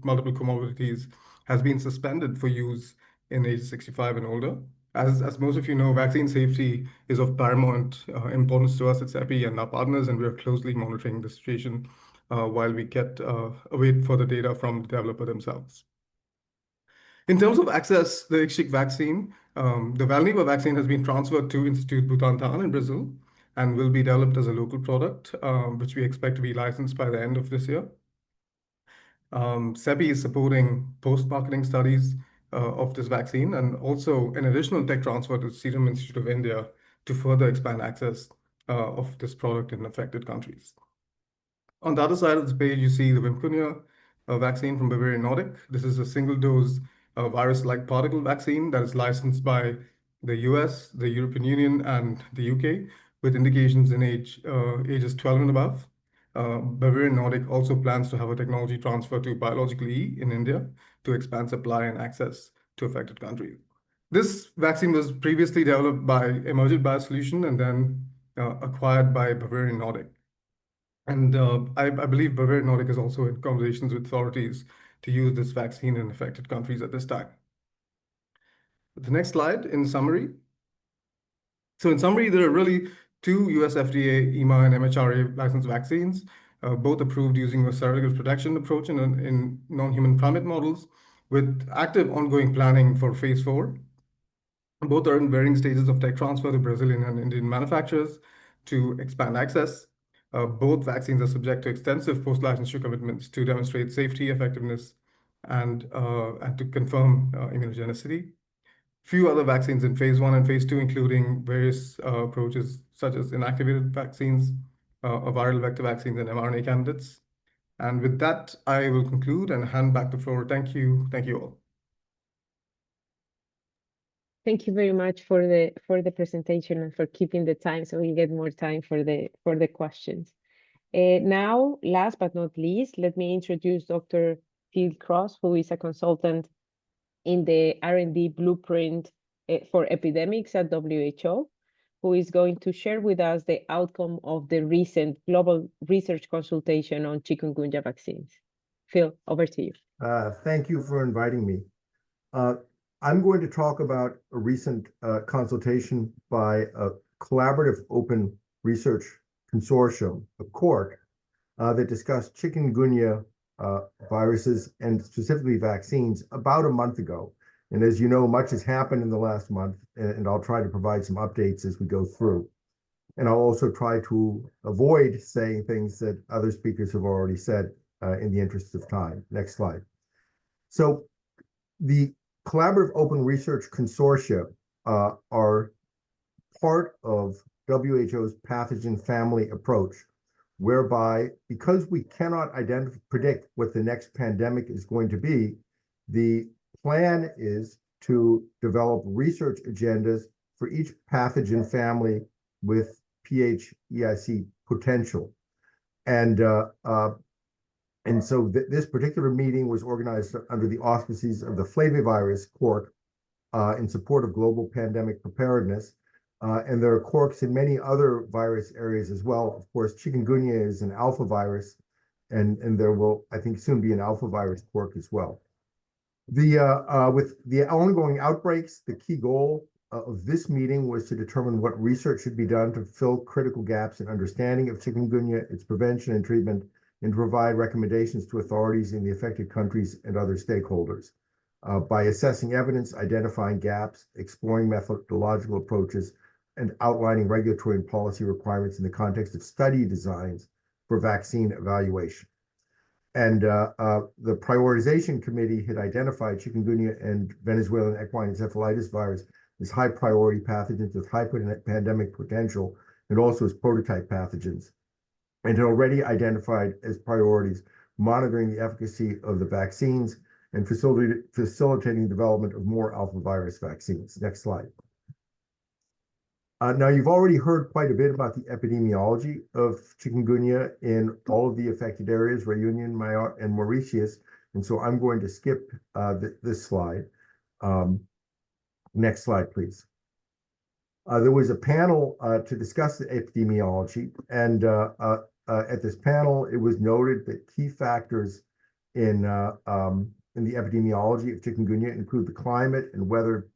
[SPEAKER 7] multiple comorbidities has been suspended for use in age 65 and older. As most of you know, vaccine safety is of paramount importance to us at CEPI and our partners, and we are closely monitoring the situation while we await further data from the developer themselves. In terms of access, the IXCHIQ vaccine, the Valneva vaccine has been transferred to Institute Butantan in Brazil and will be developed as a local product, which we expect to be licensed by the end of this year. CEPI is supporting post-marketing studies of this vaccine and also an additional tech transfer to Serum Institute of India to further expand access of this product in affected countries. On the other side of the page, you see the Vimkunya vaccine from Bavarian Nordic. This is a single-dose a virus-like particle vaccine that is licensed by the US, the European Union, and the UK, with indications in ages 12 and above. Bavarian Nordic also plans to have a technology transfer to Biological E in India to expand supply and access to affected countries. This vaccine was previously developed by Emergent Biosolution and then acquired by Bavarian Nordic. And I believe Bavarian Nordic is also in conversations with authorities to use this vaccine in affected countries at this time. The next slide, in summary. So in summary, there are really two US FDA, EMA, and MHRA licensed vaccines, both approved using a serotype protection approach in non-human primate models, with active ongoing planning for phase 4. Both are in varying stages of tech transfer to Brazilian and Indian manufacturers to expand access. Both vaccines are subject to extensive post-licensure commitments to demonstrate safety, effectiveness, and to confirm immunogenicity. Few other vaccines in phase 1 and phase 2, including various approaches such as inactivated vaccines, viral vector vaccines, and mRNA candidates. And with that, I will conclude and hand back the floor. Thank you. Thank you all.
[SPEAKER 2] Thank you very much for the presentation and for keeping the time so we get more time for the questions. Now, last but not least, let me introduce Dr. Phil Cross, who is a consultant in the R&D blueprint for epidemics at WHO, who is going to share with us the outcome of the recent global research consultation on chikungunya vaccines. Phil, over to you.
[SPEAKER 8] Thank you for inviting me. I'm going to talk about a recent consultation by a collaborative open research consortium, a CORC, that discussed chikungunya viruses and specifically vaccines about a month ago. And as you know, much has happened in the last month, and I'll try to provide some updates as we go through. And I'll also try to avoid saying things that other speakers have already said in the interest of time. Next slide. So the Collaborative Open Research Consortia are part of WHO's pathogen family approach, whereby because we cannot predict what the next pandemic is going to be, the plan is to develop research agendas for each pathogen family with PHEIC potential. And so this particular meeting was organized under the auspices of the flavivirus CORC in support of global pandemic preparedness. And there are CORCs in many other virus areas as well. Of course, chikungunya is an alpha virus, and there will, I think, soon be an alpha virus CORC as well. With the ongoing outbreaks, the key goal of this meeting was to determine what research should be done to fill critical gaps in understanding of chikungunya, its prevention and treatment, and to provide recommendations to authorities in the affected countries and other stakeholders. By assessing evidence, identifying gaps, exploring methodological approaches, and outlining regulatory and policy requirements in the context of study designs for vaccine evaluation. And the prioritization committee had identified chikungunya and Venezuelan equine encephalitis virus as high priority pathogens with high pandemic potential, and also as prototype pathogens, and had already identified as priorities monitoring the efficacy of the vaccines and facilitating development of more alpha virus vaccines. Next slide. Now, you've already heard quite a bit about the epidemiology of chikungunya in all of the affected areas, Réunion, Mayotte, and Mauritius, and so I'm going to skip this slide. Next slide, please. There was a panel to discuss the epidemiology, and at this panel, it was noted that key factors in the epidemiology of chikungunya include the climate and weather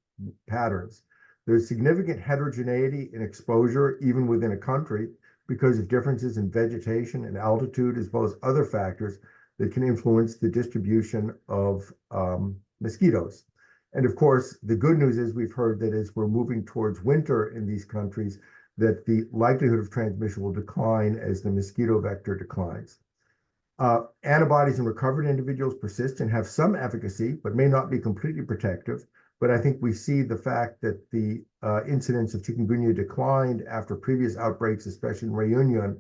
[SPEAKER 8] patterns. There's significant heterogeneity in exposure, even within a country, because of differences in vegetation and altitude, as well as other factors that can influence the distribution of mosquitoes. And of course, the good news is we've heard that as we're moving towards winter in these countries, that the likelihood of transmission will decline as the mosquito vector declines. Antibodies in recovered individuals persist and have some efficacy, but may not be completely protective. But I think we see the fact that the incidence of chikungunya declined after previous outbreaks, especially in Réunion,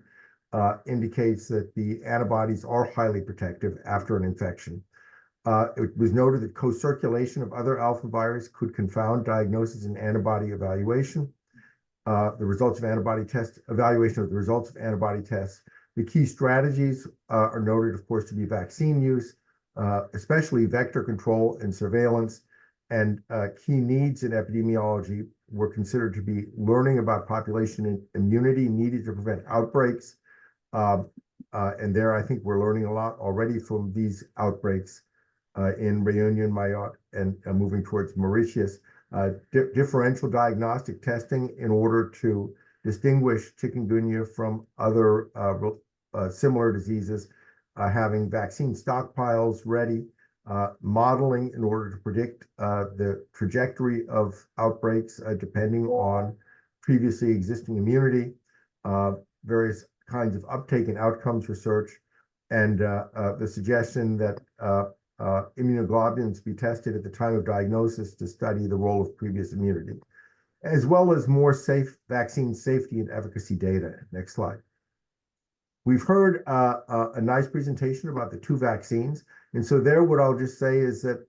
[SPEAKER 8] indicates that the antibodies are highly protective after an infection. It was noted that co-circulation of other alpha virus could confound diagnosis and antibody evaluation. The results of antibody test evaluation of the results of antibody tests. The key strategies are noted, of course, to be vaccine use, especially vector control and surveillance, and key needs in epidemiology were considered to be learning about population immunity needed to prevent outbreaks. And there, I think we're learning a lot already from these outbreaks in Réunion, Mayotte, and moving towards Mauritius. Differential diagnostic testing in order to distinguish chikungunya from other similar diseases, having vaccine stockpiles ready, modeling in order to predict the trajectory of outbreaks depending on previously existing immunity, various kinds of uptake and outcomes research, and the suggestion that immunoglobulins be tested at the time of diagnosis to study the role of previous immunity, as well as more safe vaccine safety and efficacy data. Next slide. We've heard a nice presentation about the two vaccines. And so there, what I'll just say is that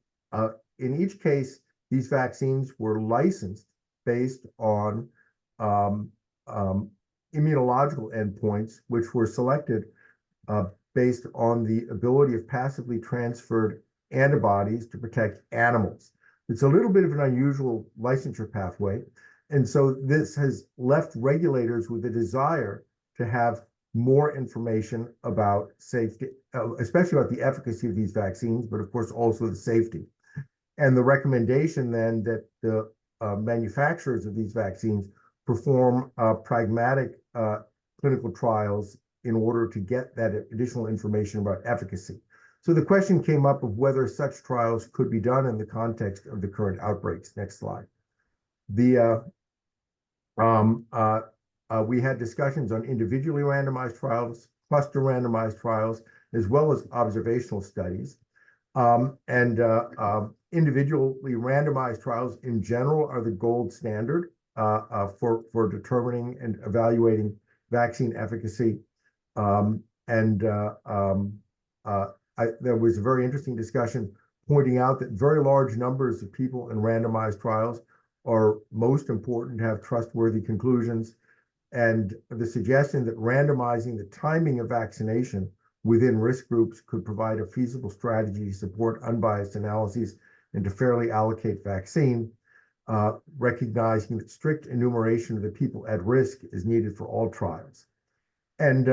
[SPEAKER 8] in each case, these vaccines were licensed based on immunological endpoints, which were selected based on the ability of passively transferred antibodies to protect animals. It's a little bit of an unusual licensure pathway. And so this has left regulators with a desire to have more information about safety, especially about the efficacy of these vaccines, but of course also the safety. And the recommendation then that the manufacturers of these vaccines perform pragmatic clinical trials in order to get that additional information about efficacy. So the question came up of whether such trials could be done in the context of the current outbreaks. Next slide. We had discussions on individually randomized trials, cluster randomized trials, as well as observational studies. Individually randomized trials in general are the gold standard for determining and evaluating vaccine efficacy. There was a very interesting discussion pointing out that very large numbers of people in randomized trials are most important to have trustworthy conclusions. And the suggestion that randomizing the timing of vaccination within risk groups could provide a feasible strategy to support unbiased analyses and to fairly allocate vaccine, recognizing that strict enumeration of the people at risk is needed for all trials. And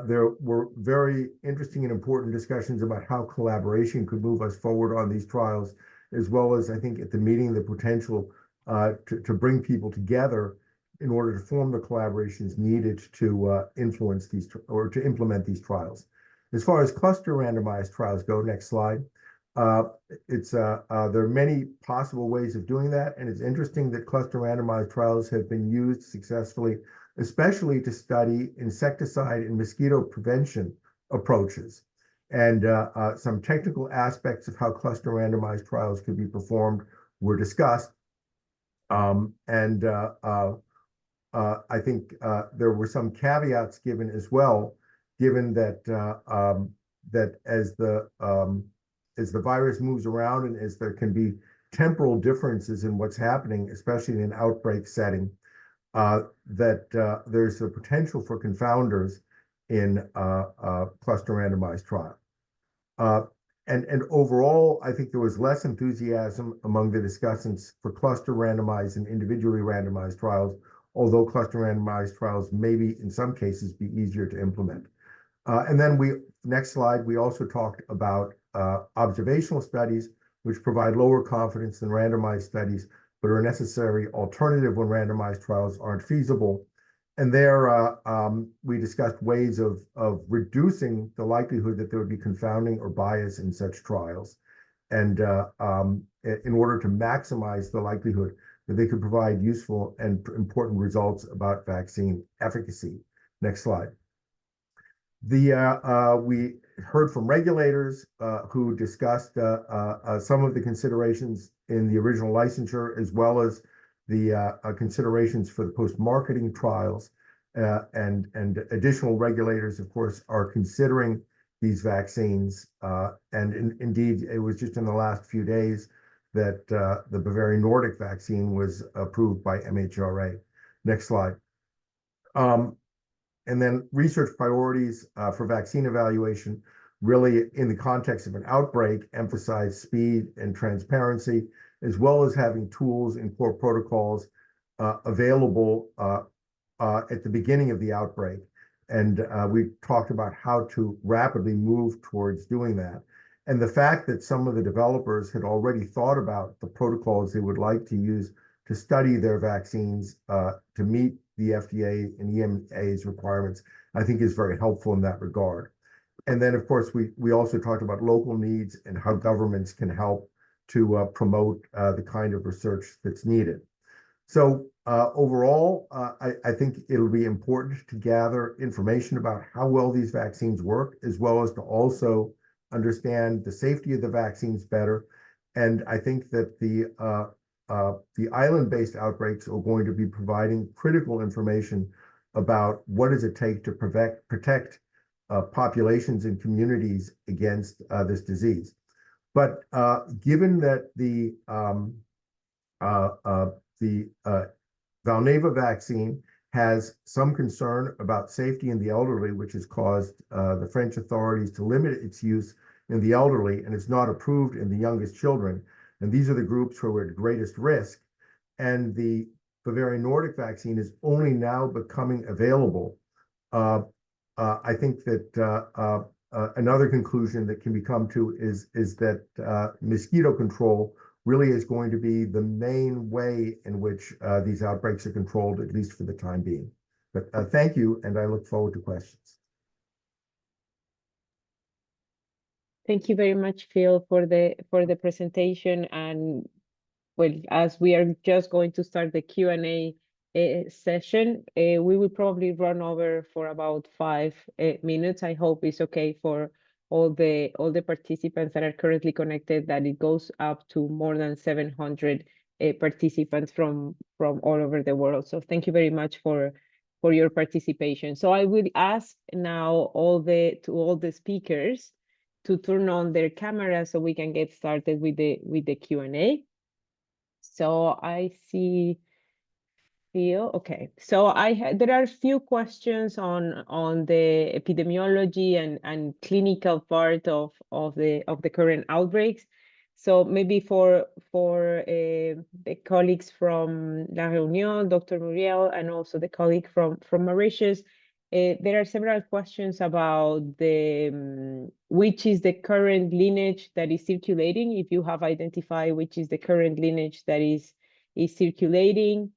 [SPEAKER 8] there were very interesting and important discussions about how collaboration could move us forward on these trials, as well as, I think, at the meeting, the potential to bring people together in order to form the collaborations needed to influence these or to implement these trials. As far as cluster randomized trials go, next slide. There are many possible ways of doing that, and it's interesting that cluster randomized trials have been used successfully, especially to study insecticide and mosquito prevention approaches. And some technical aspects of how cluster randomized trials could be performed were discussed. I think there were some caveats given as well, given that that as the virus moves around and as there can be temporal differences in what's happening, especially in an outbreak setting, that there's a potential for confounders in cluster randomized trial. And overall, I think there was less enthusiasm among the discussants for cluster randomized and individually randomized trials, although cluster randomized trials may in some cases be easier to implement. And then next slide, we also talked about observational studies, which provide lower confidence than randomized studies, but are a necessary alternative when randomized trials aren't feasible. And there we discussed ways of reducing the likelihood that there would be confounding or bias in such trials, and in order to maximize the likelihood that they could provide useful and important results about vaccine efficacy. Next slide. We heard from regulators who discussed some of the considerations in the original licensure, as well as the considerations for the post-marketing trials. And additional regulators, of course, are considering these vaccines. Indeed, it was just in the last few days that the Bavarian Nordic vaccine was approved by MHRA. Next slide. And then research priorities for vaccine evaluation, really in the context of an outbreak, emphasize speed and transparency, as well as having tools and core protocols available at the beginning of the outbreak. And we talked about how to rapidly move towards doing that. And the fact that some of the developers had already thought about the protocols they would like to use to study their vaccines to meet the FDA and EMA's requirements, I think is very helpful in that regard. And then, of course, we also talked about local needs and how governments can help to promote the kind of research that's needed. So overall, I think it'll be important to gather information about how well these vaccines work, as well as to also understand the safety of the vaccines better. And I think that the island-based outbreaks are going to be providing critical information about what does it take to protect populations and communities against this disease. But given that the Valneva vaccine has some concern about safety in the elderly, which has caused the French authorities to limit its use in the elderly, and it's not approved in the youngest children. And these are the groups who are at greatest risk. And the Bavarian Nordic vaccine is only now becoming available. I think that another conclusion that can be come to is that mosquito control really is going to be the main way in which these outbreaks are controlled, at least for the time being. But thank you, and I look forward to questions.
[SPEAKER 2] Thank you very much, Phil, for the presentation. And well, as we are just going to start the Q&A session, we will probably run over for about 5 minutes. I hope it's okay for all the participants that are currently connected, that it goes up to more than 700 participants from all over the world. So thank you very much for your participation. So I will ask now all the speakers to turn on their camera so we can get started with the Q&A. So I see Theo. Okay, so there are a few questions on the epidemiology and clinical part of the current outbreaks. So maybe for the colleagues from La Reunion, Dr. Muriel, and also the colleague from Mauritius, there are several questions about which is the current lineage that is circulating, if you have identified which is the current lineage that is circulating.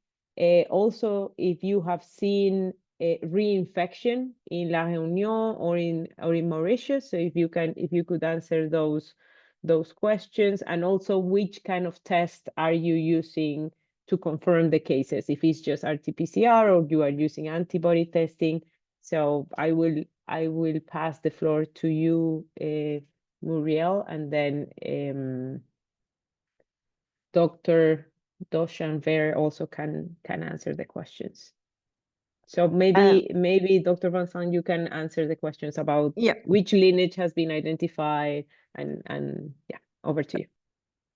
[SPEAKER 2] Also, if you have seen a reinfection in La Reunion or in Mauritius, so if you could answer those questions, and also which kind of test are you using to confirm the cases, if it's just RT-PCR or you are using antibody testing. So I will pass the floor to you, Muriel, and then Dr. Doshanver also can answer the questions. So maybe Dr. Vincent, you can answer the questions about which lineage has been identified, and yeah, over to you.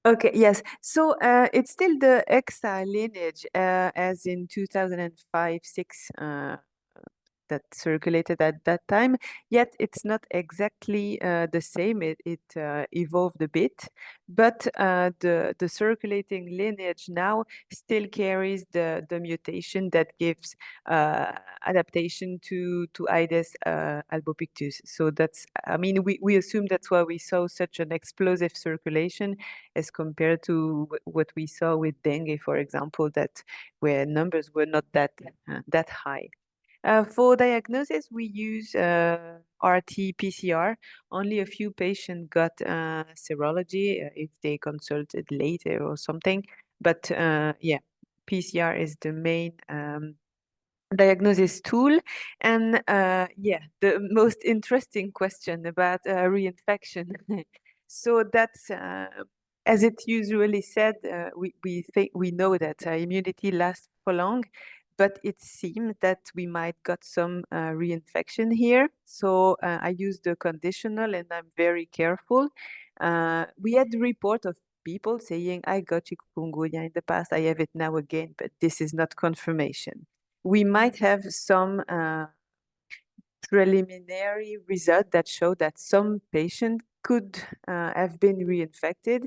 [SPEAKER 5] Okay, yes. So it's still the EXA lineage, as in 2005-6 that circulated at that time, yet it's not exactly the same. It evolved a bit, but the circulating lineage now still carries the mutation that gives adaptation to Aedes albopictus. So that's, I mean, we assume that's why we saw such an explosive circulation as compared to what we saw with dengue, for example, where numbers were not that high. For diagnosis, we use RT-PCR. Only a few patients got serology if they consulted later or something. But yeah, PCR is the main diagnosis tool. And yeah, the most interesting question about reinfection. So that's, as it usually said, we know that immunity lasts for long. but it seemed that we might got some reinfection here. So I used the conditional, and I'm very careful. We had the report of people saying, I got chikungunya in the past, I have it now again, but this is not confirmation. We might have some preliminary result that show that some patient could have been reinfected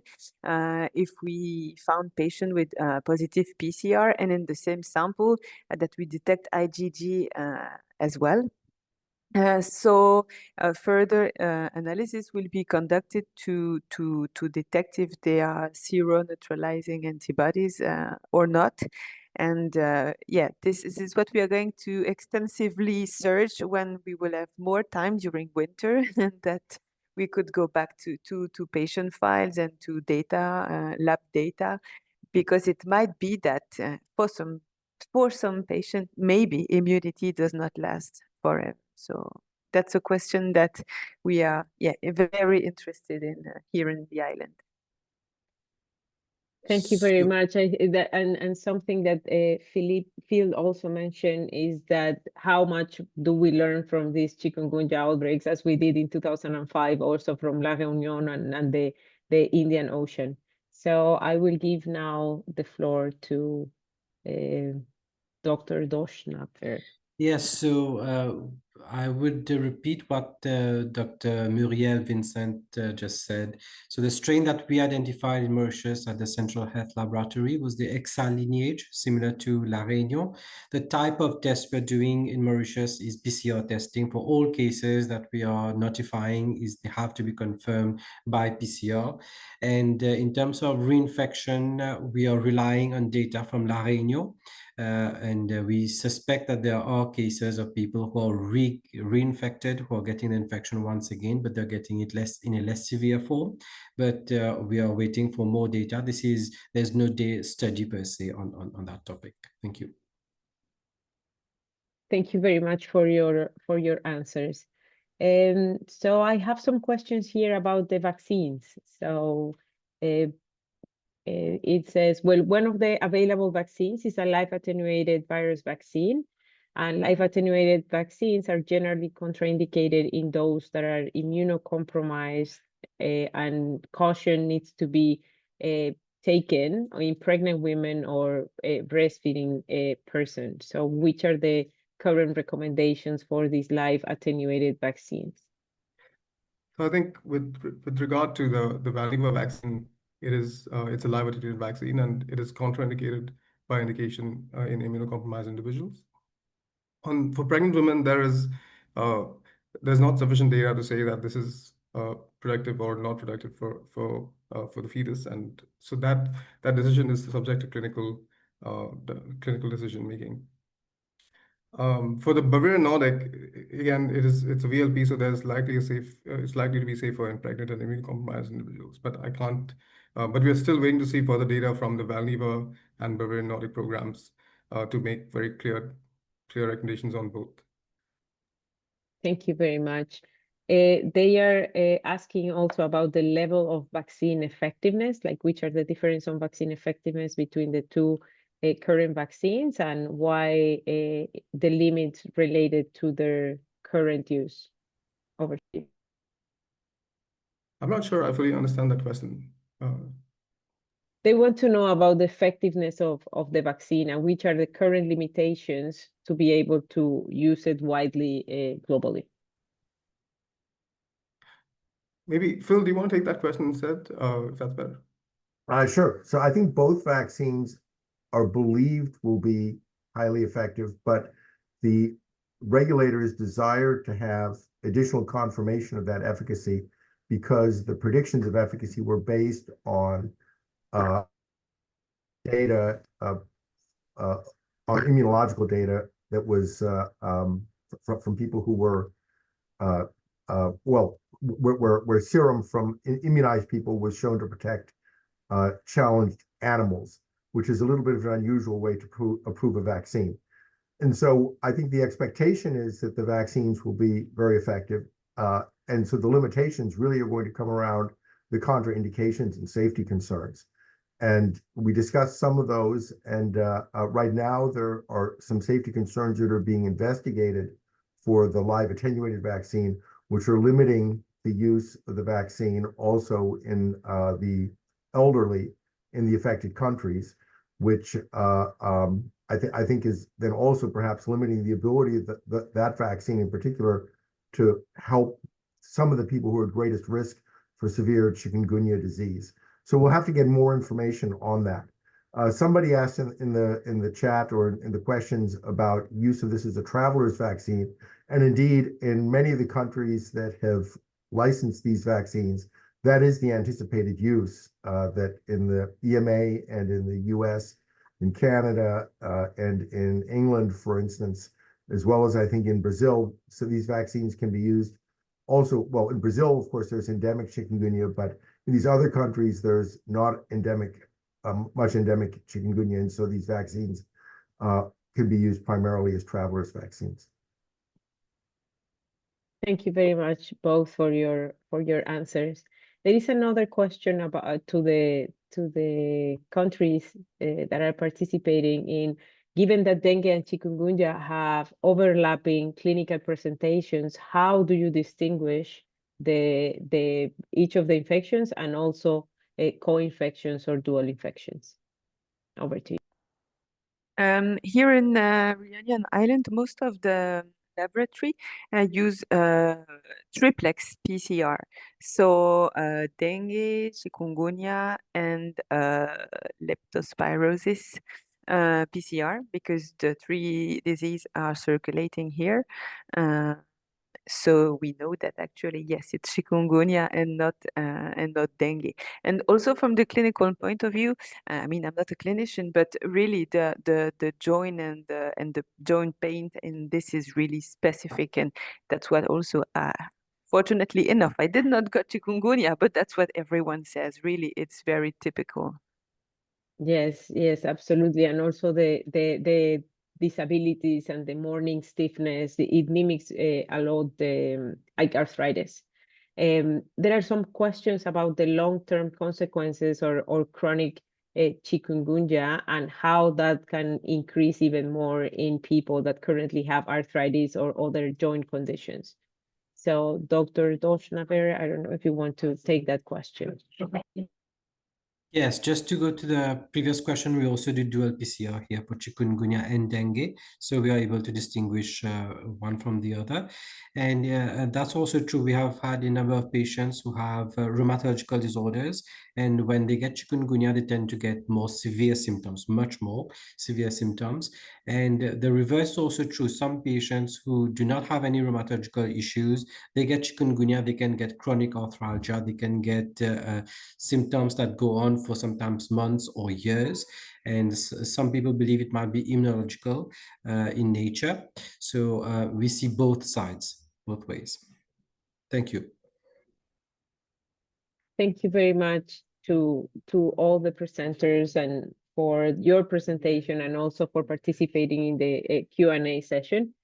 [SPEAKER 5] if we found patient with positive PCR, and in the same sample that we detect IgG as well. So further analysis will be conducted to detect if they are seroneutralizing antibodies or not. And yeah, this is what we are going to extensively search when we will have more time during winter, and that we could go back to patient files and to data, lab data, because it might be that for some patient, maybe immunity does not last forever. So that's a question that we are very interested in here in the island.
[SPEAKER 2] Thank you very much. And something that Phil also mentioned is that how much do we learn from these chikungunya outbreaks, as we did in 2005, also from La Reunion and the Indian Ocean. So I will give now the floor to Dr. Doschnapper.
[SPEAKER 6] Yes, so I would repeat what Dr. Muriel Vincent just said. So the strain that we identified in Mauritius at the Central Health Laboratory was the XA lineage, similar to La Réunion. The type of test we're doing in Mauritius is PCR testing. For all cases that we are notifying, they have to be confirmed by PCR. And in terms of reinfection, we are relying on data from La Réunion. And we suspect that there are cases of people who are reinfected, who are getting the infection once again, but they're getting it in a less severe form. But we are waiting for more data. There's no study per se on that topic. Thank you.
[SPEAKER 2] Thank you very much for your answers. So I have some questions here about the vaccines. So it says, well, one of the available vaccines is a live attenuated virus vaccine, and live attenuated vaccines are generally contraindicated in those that are immunocompromised, and caution needs to be taken in pregnant women or breastfeeding persons. So which are the current recommendations for these live attenuated vaccines?
[SPEAKER 7] So I think with regard to the Valneva vaccine, it's a live attenuated vaccine, and it is contraindicated by indication in immunocompromised individuals. For pregnant women, there's not sufficient data to say that this is productive or not productive for the fetus, and so that decision is subject to clinical decision making. For the Bavarian Nordic, again, it's a VLP, so it's likely to be safer in pregnant and immunocompromised individuals. But I can't. But we are still waiting to see further data from the Valneva and Bavarian Nordic programs to make very clear recommendations on both.
[SPEAKER 2] Thank you very much. They are asking also about the level of vaccine effectiveness, like which are the difference on vaccine effectiveness between the two current vaccines, and why the limits related to their current use. Over to you.
[SPEAKER 7] I'm not sure I fully understand that question.
[SPEAKER 2] They want to know about the effectiveness of the vaccine and which are the current limitations to be able to use it widely globally.
[SPEAKER 7] Maybe, Phil, do you want to take that question instead, if that's better?
[SPEAKER 8] Sure. So I think both vaccines are believed will be highly effective, but the regulators desire to have additional confirmation of that efficacy because the predictions of efficacy were based on data on immunological data that was from people who were where serum from immunized people was shown to protect challenged animals, which is a little bit of an unusual way to approve a vaccine. And so I think the expectation is that the vaccines will be very effective. And so the limitations really are going to come around the contraindications and safety concerns. And we discussed some of those, and right now there are some safety concerns that are being investigated for the live attenuated vaccine, which are limiting the use of the vaccine also in the elderly in the affected countries, which I think is then also perhaps limiting the ability of that vaccine in particular to help some of the people who are at greatest risk for severe chikungunya disease. So we'll have to get more information on that. Somebody asked in the chat or in the questions about use of this as a traveler's vaccine. And indeed, in many of the countries that have licensed these vaccines, that is the anticipated use, that in the EMA and in the US, in Canada, and in England, for instance, as well as I think in Brazil. So these vaccines can be used also, well, in Brazil, of course, there's endemic chikungunya, but in these other countries, there's not endemic, much endemic chikungunya, and so these vaccines can be used primarily as travelers' vaccines.
[SPEAKER 2] Thank you very much both for your answers. There is another question about to the countries that are participating in. Given that dengue and chikungunya have overlapping clinical presentations, how do you distinguish each of the infections and also co-infections or dual infections? Over to you.
[SPEAKER 5] Here in Reunion Island, most of the laboratory use triplex PCR. So dengue, chikungunya, and leptospirosis PCR, because the three diseases are circulating here. So we know that actually, yes, it's chikungunya and not dengue. And also from the clinical point of view, I mean, I'm not a clinician, but really the joint and the joint pain, and this is really specific, and that's what also. Fortunately enough, I did not get chikungunya, but that's what everyone says. Really, it's very typical.
[SPEAKER 2] Yes, yes, absolutely. And also the disabilities and the morning stiffness, it mimics a lot the like arthritis. There are some questions about the long-term consequences or chronic chikungunya and how that can increase even more in people that currently have arthritis or other joint conditions. So Dr. Doshnaver, I don't know if you want to take that question.
[SPEAKER 6] Yes, just to go to the previous question, we also do dual PCR here for chikungunya and dengue. So we are able to distinguish one from the other. And that's also true. We have had a number of patients who have rheumatological disorders. And when they get chikungunya, they tend to get more severe symptoms, much more severe symptoms. And the reverse is also true. Some patients who do not have any rheumatological issues, they get chikungunya, they can get chronic arthralgia, they can get symptoms that go on for sometimes months or years. And some people believe it might be immunological in nature. So we see both sides, both ways. Thank you.
[SPEAKER 2] Thank you very much to all the presenters and for your presentation and also for participating in the Q&A session.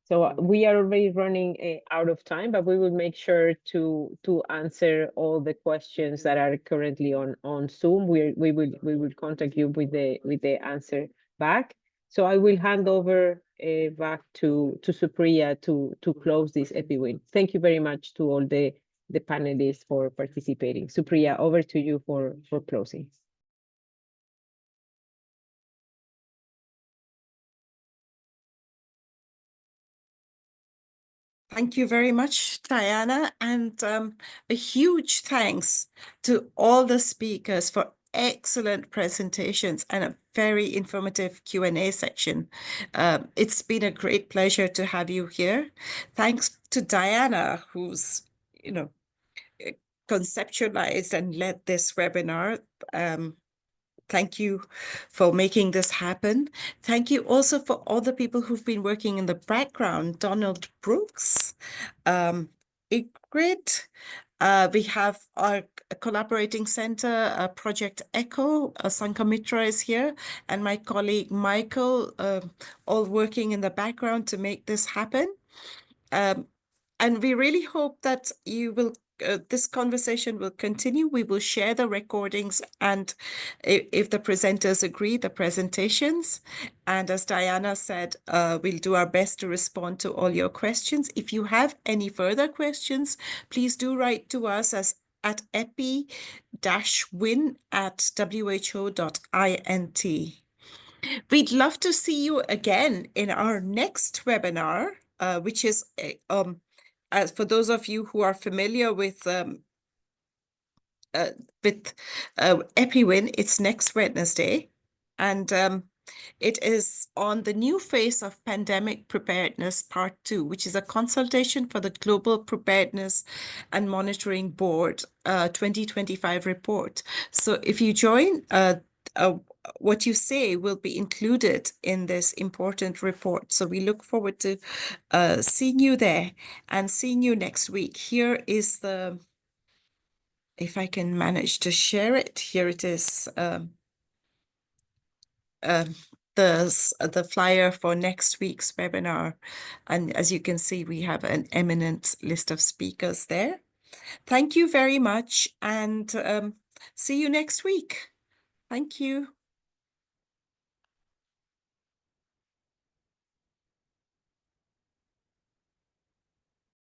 [SPEAKER 2] So we are already running out of time, but we will make sure to answer all the questions that are currently on Zoom. We will contact you with the answer back. So I will hand over back to Supriya to close this EPI-WIN. Thank you very much to all the panelists for participating. Supriya, over to you for closing.
[SPEAKER 1] Thank you very much, Diana, and a huge thanks to all the speakers for excellent presentations and a very informative Q&A section. It's been a great pleasure to have you here. Thanks to Diana, who's, conceptualized and led this webinar. Thank you for making this happen. Thank you also for all the people who've been working in the background. Donald Brooks, Ingrid, we have our collaborating center, Project Echo, Sankamitra is here, and my colleague Michael, all working in the background to make this happen. And we really hope that you will this conversation will continue. We will share the recordings and if the presenters agree, the presentations. And as Diana said, we'll do our best to respond to all your questions. If you have any further questions, please do write to us at epi-win@who.int. We'd love to see you again in our next webinar, which is as for those of you who are familiar with EPI-WIN, it's next Wednesday, and it is on the new phase of pandemic preparedness part 2, which is a consultation for the Global Preparedness and Monitoring Board 2025 report. So if you join, what you say will be included in this important report. So we look forward to seeing you there and seeing you next week. Here is the, if I can manage to share it, here it is. The flyer for next week's webinar. And as you can see, we have an eminent list of speakers there. Thank you very much and see you next week. Thank you.